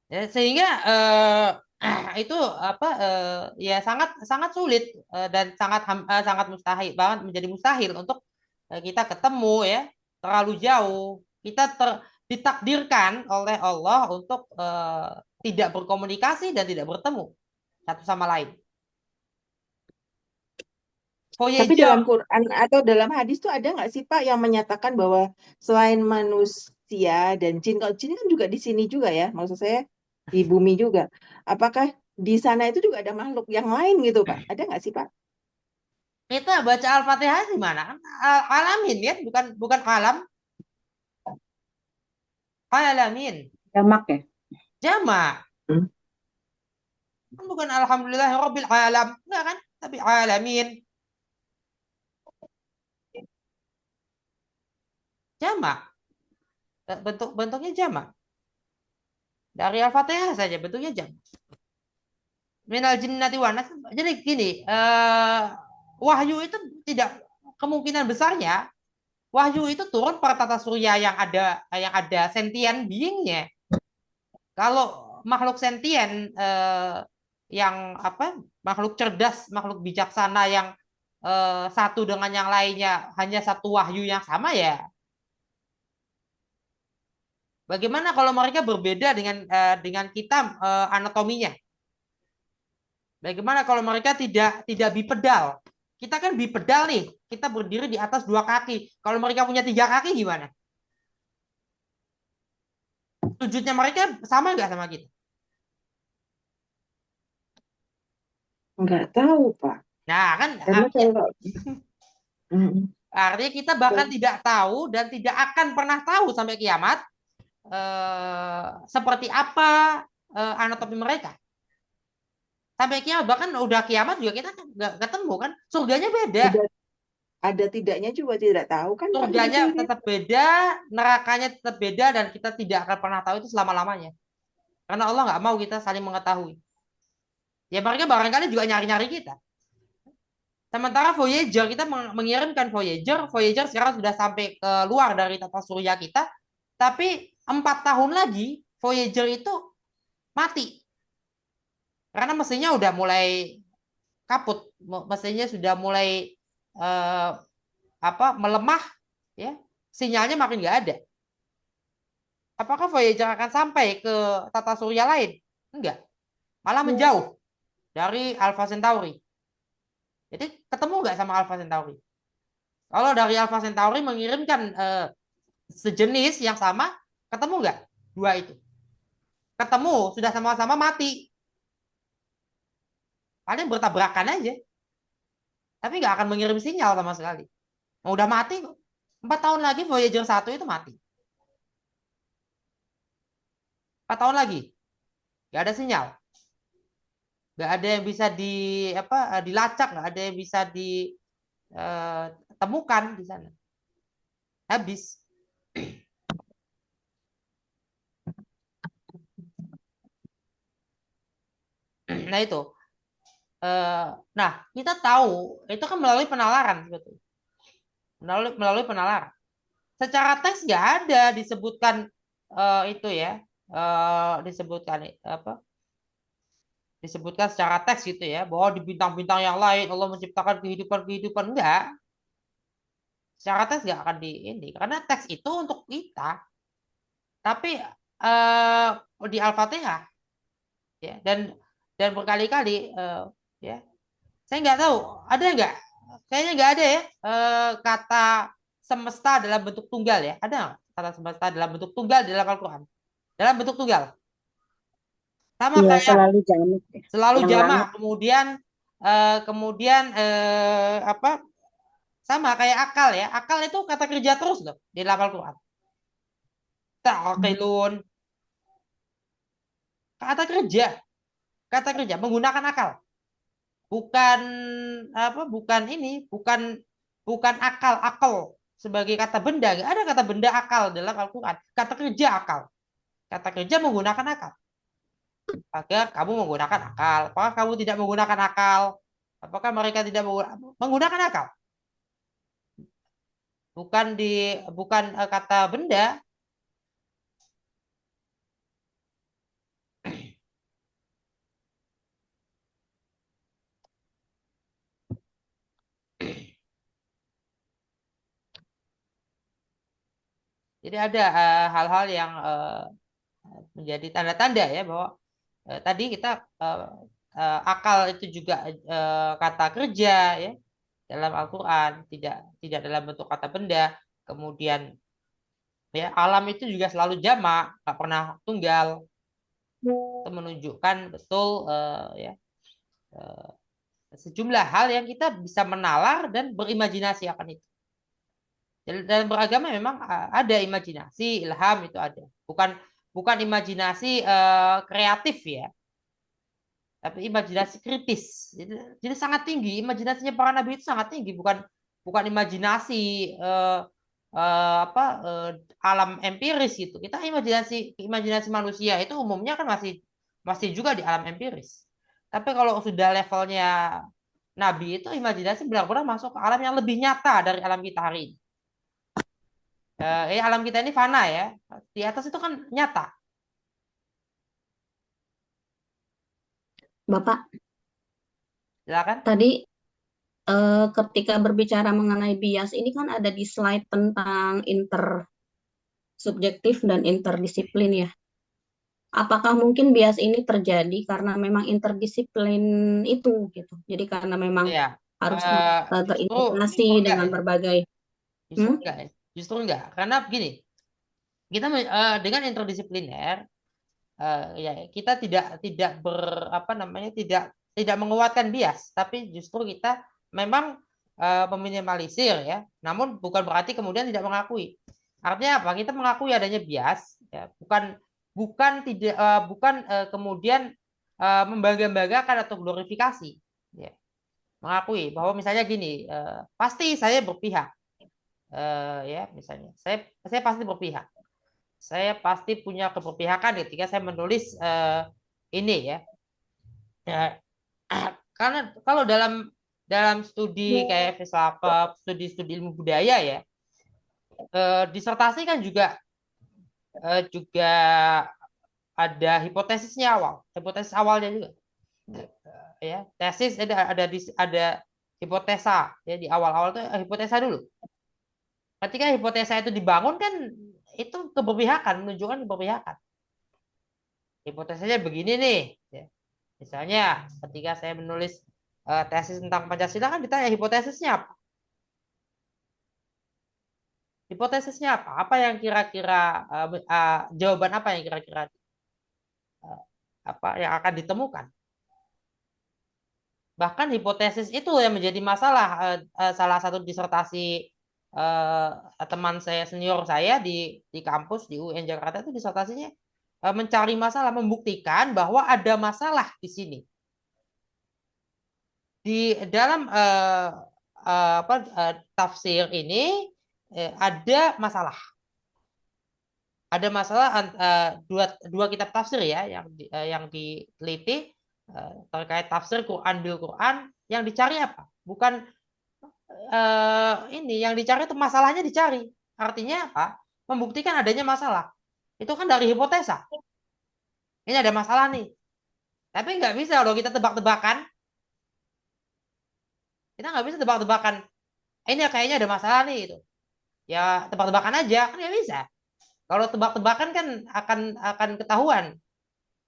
Ya, sehingga itu apa ya sangat sangat sulit dan sangat mustahil banget, menjadi mustahil untuk kita ketemu ya, terlalu jauh. Kita ditakdirkan oleh Allah untuk tidak berkomunikasi dan tidak bertemu satu sama lain.
tapi
Voyager
dalam Quran atau dalam hadis tuh ada nggak sih Pak yang menyatakan bahwa selain manusia dan jin, kalau jin kan juga di sini juga ya, maksud saya di bumi juga. Apakah di sana itu juga ada makhluk yang lain gitu Pak? Ada nggak sih Pak?
kita baca Al-Fatihah di mana kan? Alamin kan, bukan alam, alamin.
Jamak ya.
Jamak.
Hmm.
Kan bukan alhamdulillahirabbil alam, enggak kan? Tapi alamin. Jamak. Bentuknya jamak. Dari Al-Fatihah saja bentuknya jamak. Minal jinnati wan nas. Jadi gini, wahyu itu tidak, kemungkinan besarnya wahyu itu turun pada tata surya yang ada sentient beingnya. Kalau makhluk sentient yang apa, makhluk cerdas, makhluk bijaksana yang satu dengan yang lainnya hanya satu wahyu yang sama ya Bagaimana kalau mereka berbeda dengan kita anatominya? Bagaimana kalau mereka tidak bipedal? Kita kan bipedal nih, kita berdiri di atas 2 kaki. Kalau mereka punya 3 kaki gimana? Sujudnya mereka sama nggak sama kita?
Nggak tahu, Pak.
Nah, kan
Karena
artinya,
kalau
artinya kita bahkan tidak tahu dan tidak akan pernah tahu sampai kiamat seperti apa anatomi mereka. Sampai kiamat, bahkan udah kiamat juga kita nggak ketemu kan. Surganya beda.
ada tidaknya juga tidak tahu kan Pak,
Surganya
begitu ya.
tetap beda, nerakanya tetap beda, dan kita tidak akan pernah tahu itu selama-lamanya. Karena Allah nggak mau kita saling mengetahui. Ya mereka barangkali juga nyari-nyari kita. Sementara Voyager, kita mengirimkan Voyager sekarang sudah sampai keluar dari tata surya kita, tapi 4 tahun lagi Voyager itu mati. Karena mesinnya udah mulai kaput, mesinnya sudah mulai melemah, ya, sinyalnya makin nggak ada. Apakah Voyager akan sampai ke tata surya lain? Enggak, malah menjauh dari Alpha Centauri. Jadi ketemu nggak sama Alpha Centauri? Kalau dari Alpha Centauri mengirimkan sejenis yang sama, ketemu nggak dua itu? Ketemu, sudah sama-sama mati. Paling bertabrakan aja. Tapi nggak akan mengirim sinyal sama sekali. Udah mati kok. 4 tahun lagi Voyager 1 itu mati. 4 tahun lagi. Nggak ada sinyal. Nggak ada yang bisa dilacak, nggak ada yang bisa ditemukan di sana. Habis. Nah itu. Nah, kita tahu itu kan melalui penalaran sebetulnya. Melalui penalaran. Secara teks nggak ada disebutkan itu ya, disebutkan disebutkan secara teks gitu ya, bahwa di bintang-bintang yang lain Allah menciptakan kehidupan enggak. Secara teks nggak akan di ini, karena teks itu untuk kita. Tapi di Al-Fatihah ya, dan berkali-kali ya, saya nggak tahu ada nggak, kayaknya nggak ada ya kata semesta dalam bentuk tunggal ya, ada nggak kata semesta dalam bentuk tunggal di dalam Al-Quran, dalam bentuk tunggal, sama
Iya,
kayak
selalu jamak ya.
selalu
Yang
jamak,
langit.
kemudian sama kayak akal ya, akal itu kata kerja terus loh di dalam Al-Quran. Ta'qilun, kata kerja menggunakan akal, bukan bukan akal sebagai kata benda. Nggak ada kata benda akal dalam Al-Quran. Kata kerja akal, kata kerja menggunakan akal. Agar kamu menggunakan akal, apakah kamu tidak menggunakan akal? Apakah mereka tidak menggunakan akal? Bukan kata benda. Jadi ada hal-hal yang menjadi tanda-tanda ya, bahwa tadi kita akal itu juga kata kerja ya dalam Al-Quran, tidak dalam bentuk kata benda. Kemudian ya, alam itu juga selalu jamak, nggak pernah tunggal. Itu menunjukkan betul ya sejumlah hal yang kita bisa menalar dan berimajinasi akan itu. Dalam beragama memang ada imajinasi, ilham itu ada. Bukan imajinasi kreatif ya, tapi imajinasi kritis. Jadi sangat tinggi. Imajinasinya para nabi itu sangat tinggi, bukan imajinasi alam empiris gitu. Kita imajinasi manusia itu umumnya kan masih juga di alam empiris. Tapi kalau sudah levelnya nabi itu imajinasi benar-benar masuk ke alam yang lebih nyata dari alam kita hari ini. Alam kita ini fana ya. Di atas itu kan nyata.
Bapak,
Silakan.
tadi ketika berbicara mengenai bias ini kan ada di slide tentang subjektif dan interdisiplin ya. Apakah mungkin bias ini terjadi karena memang interdisiplin itu gitu. Jadi karena memang
Ya,
harus
justru
terintegrasi
enggak
dengan
ya.
berbagai.
Justru enggak ya. Justru enggak. Karena begini, kita dengan interdisipliner ya kita tidak apa namanya tidak menguatkan bias, tapi justru kita memang meminimalisir ya. Namun bukan berarti kemudian tidak mengakui. Artinya apa? Kita mengakui adanya bias, ya, bukan kemudian membangga-banggakan atau glorifikasi. Ya. Mengakui bahwa misalnya gini, pasti saya berpihak, ya misalnya saya pasti berpihak. Saya pasti punya keberpihakan ketika saya menulis ini ya. Ya, karena kalau dalam studi kayak filsafat, studi ilmu budaya ya, disertasi kan juga ada hipotesis awalnya juga. Ya, tesis ada hipotesa ya di awal-awal tuh hipotesa dulu. Ketika hipotesa itu dibangun kan itu keberpihakan, menunjukkan keberpihakan. Hipotesanya begini nih, ya. Misalnya ketika saya menulis tesis tentang Pancasila kan ditanya hipotesisnya apa? Hipotesisnya apa? Apa yang kira-kira jawaban apa yang kira-kira apa yang akan ditemukan? Bahkan hipotesis itu yang menjadi masalah salah satu disertasi teman saya senior saya di kampus di UN Jakarta itu disertasinya mencari masalah, membuktikan bahwa ada masalah di sini. Di dalam tafsir ini ada masalah. Ada masalah dua kitab tafsir ya yang diteliti terkait tafsir Quran bil Quran, yang dicari apa? Bukan ini yang dicari itu masalahnya dicari. Artinya apa? Membuktikan adanya masalah. Itu kan dari hipotesa. Ini ada masalah nih. Tapi nggak bisa kalau kita tebak-tebakan. Kita nggak bisa tebak-tebakan. Ini kayaknya ada masalah nih itu. Ya tebak-tebakan aja kan nggak bisa. Kalau tebak-tebakan kan akan ketahuan.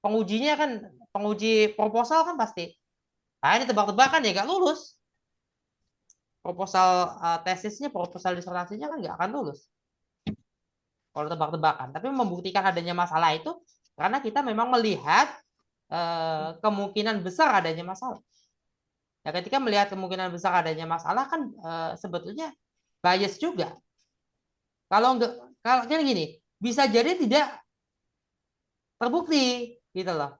Penguji proposal kan pasti. Nah ini tebak-tebakan ya nggak lulus. Proposal tesisnya, proposal disertasinya kan nggak akan lulus. Kalau tebak-tebakan. Tapi membuktikan adanya masalah itu karena kita memang melihat kemungkinan besar adanya masalah. Ya ketika melihat kemungkinan besar adanya masalah kan sebetulnya bias juga. Kalau gini, bisa jadi tidak terbukti gitu loh.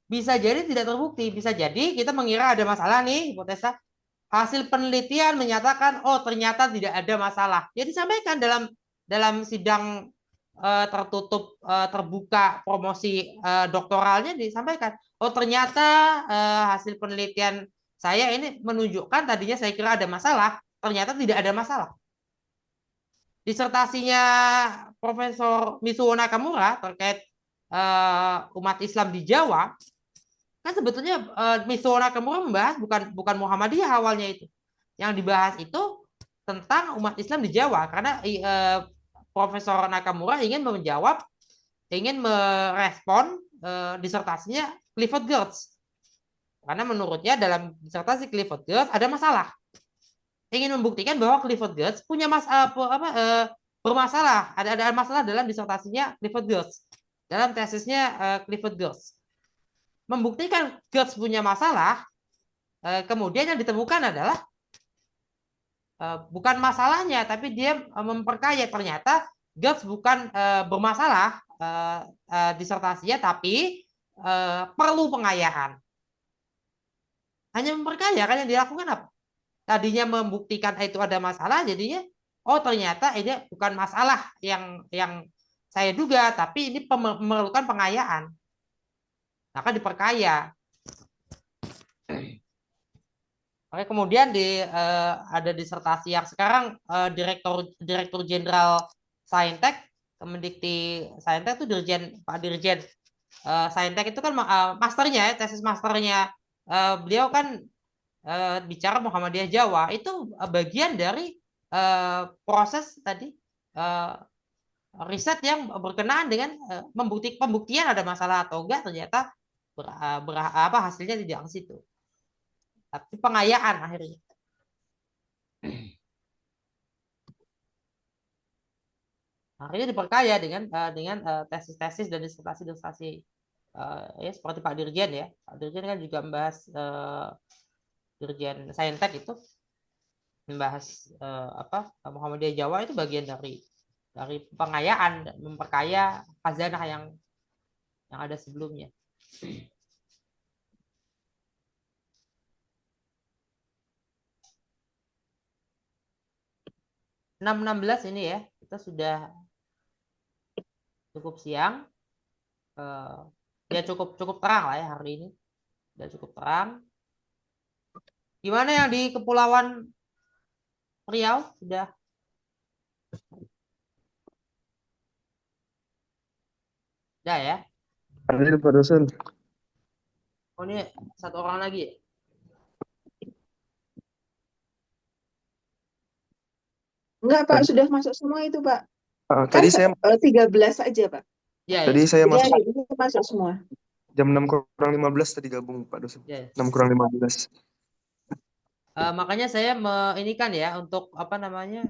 Bisa jadi tidak terbukti, bisa jadi kita mengira ada masalah nih, hipotesa. Hasil penelitian menyatakan oh ternyata tidak ada masalah. Ya disampaikan dalam sidang tertutup terbuka promosi doktoralnya disampaikan. Oh ternyata hasil penelitian saya ini menunjukkan tadinya saya kira ada masalah, ternyata tidak ada masalah. Disertasinya Profesor Mitsuo Nakamura terkait umat Islam di Jawa, kan sebetulnya Mitsuo Nakamura membahas bukan Muhammadiyah awalnya itu. Yang dibahas itu tentang umat Islam di Jawa karena Profesor Nakamura ingin merespon disertasinya Clifford Geertz. Karena menurutnya dalam disertasi Clifford Geertz ada masalah. Ingin membuktikan bahwa Clifford Geertz punya bermasalah, ada masalah dalam disertasinya Clifford Geertz. Dalam tesisnya Clifford Geertz. Membuktikan Geertz punya masalah, kemudian yang ditemukan adalah bukan masalahnya, tapi dia memperkaya. Ternyata Geertz bukan bermasalah disertasinya, tapi perlu pengayaan. Hanya memperkaya, kan yang dilakukan apa? Tadinya membuktikan itu ada masalah, jadinya oh ternyata ini bukan masalah yang saya duga, tapi ini memerlukan pengayaan. Maka diperkaya. Oke, kemudian ada disertasi yang sekarang Direktur Jenderal Saintek, Kemendikti Saintek itu Pak Dirjen Saintek itu kan masternya, tesis masternya beliau kan bicara Muhammadiyah Jawa itu bagian dari proses tadi riset yang berkenaan dengan pembuktian ada masalah atau enggak, ternyata hasilnya tidak ke situ. Tapi pengayaan akhirnya. Akhirnya diperkaya dengan tesis-tesis dan disertasi-disertasi ya seperti Pak Dirjen ya. Pak Dirjen kan juga membahas Dirjen Saintek itu membahas Muhammadiyah Jawa itu bagian dari pengayaan, memperkaya khazanah yang ada sebelumnya. 6.16 ini ya, kita sudah cukup siang. Ya cukup terang lah ya hari ini. Sudah cukup terang. Gimana yang di Kepulauan Riau? Sudah ya?
Adil Pak dosen.
Oh ini satu orang lagi ya?
Enggak, Pak, sudah masuk semua itu, Pak.
Tadi
Kan
saya
13 aja, Pak.
Ya,
tadi saya
Jadi
masuk
hari ini masuk semua.
jam 6:15 tadi gabung Pak dosen.
ya.
6:15.
Makanya saya ini kan ya untuk apa namanya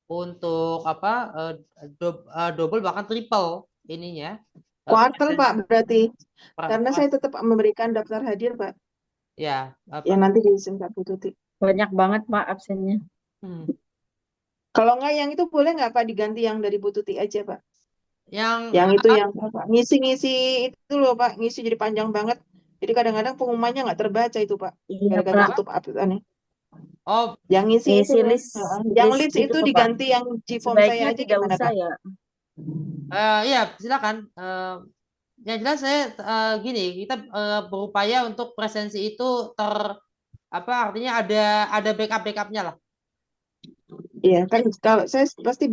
untuk double bahkan triple ininya.
Kuartal, Pak, berarti.
pra-
Karena saya tetap memberikan daftar hadir, Pak.
ya
Yang nanti diizinkan Bu Tuti.
Banyak banget Pak absennya.
Kalau enggak yang itu boleh nggak Pak diganti yang dari Bu Tuti aja, Pak?
yang
Yang itu yang apa? Ngisi-ngisi itu loh, Pak. Ngisi jadi panjang banget. Jadi kadang-kadang pengumumannya nggak terbaca itu, Pak.
Iya
Gara-gara
Pak.
tutup update-annya.
oh
Yang ngisi
Ngisi
itu loh.
list,
Yang
list
list
gitu
itu
tuh, Pak.
diganti yang G-form saya
Sebaiknya
aja
tidak
gimana,
usah
Pak?
ya.
ya silakan. Yang jelas saya gini, kita berupaya untuk presensi itu artinya ada backupnya lah.
Iya, kan kalau saya pasti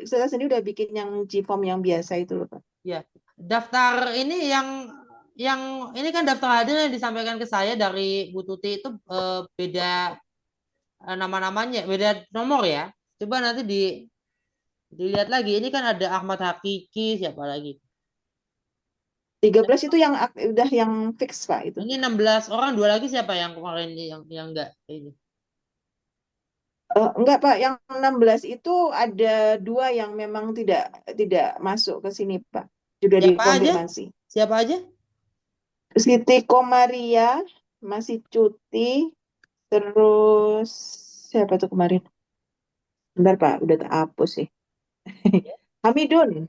saya sendiri udah bikin yang G-form yang biasa itu loh, Pak.
Ya, daftar ini yang ini kan daftar hadir yang disampaikan ke saya dari Bu Tuti itu beda nama-namanya, beda nomor ya. Coba nanti dilihat lagi. Ini kan ada Ahmad Hakiki, siapa lagi?
13 itu yang udah yang fix, Pak, itu.
Ini 16 orang, dua lagi siapa yang kemarin yang enggak ini?
Enggak, Pak, yang 16 itu ada 2 yang memang tidak masuk ke sini, Pak. Sudah
Siapa aja?
dikonfirmasi.
Siapa aja?
Siti Komaria masih cuti. Terus siapa tuh kemarin? Bentar, Pak, udah tak hapus sih. Hamidun.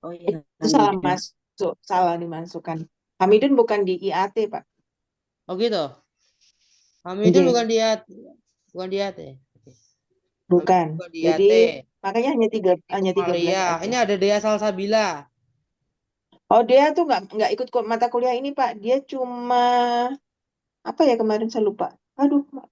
Oh iya.
Itu salah dimasukkan. Hamidun bukan di IAT, Pak.
Oh gitu. Hamidun
Iya.
bukan di AT.
Bukan.
Bukan di
Jadi
AT.
makanya hanya 13
Maria,
aja.
ini ada Dea Salsabila.
Oh, dia tuh nggak ikut mata kuliah ini, Pak. Dia cuma apa ya kemarin saya lupa. Aduh, Pak.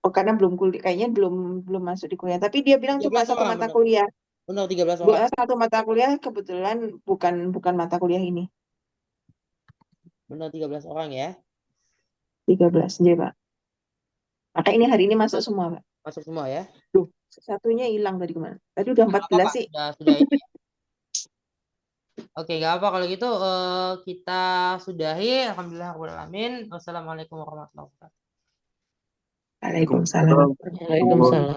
Oh, karena belum kuliah, kayaknya belum masuk di kuliah. Tapi dia bilang cuma
13
satu
orang,
mata
benar.
kuliah.
Benar 13 orang.
Satu mata kuliah kebetulan bukan mata kuliah ini.
Benar 13 orang ya.
13, iya, Pak. Maka ini hari ini masuk semua, Pak.
Masuk semua ya.
Duh, satunya hilang tadi kemana? Tadi udah 14 sih.
Sudah ini. Oke, nggak apa kalau gitu kita sudahi. Alhamdulillah. Wassalamualaikum warahmatullahi wabarakatuh.
Waalaikumsalam.
Waalaikumsalam.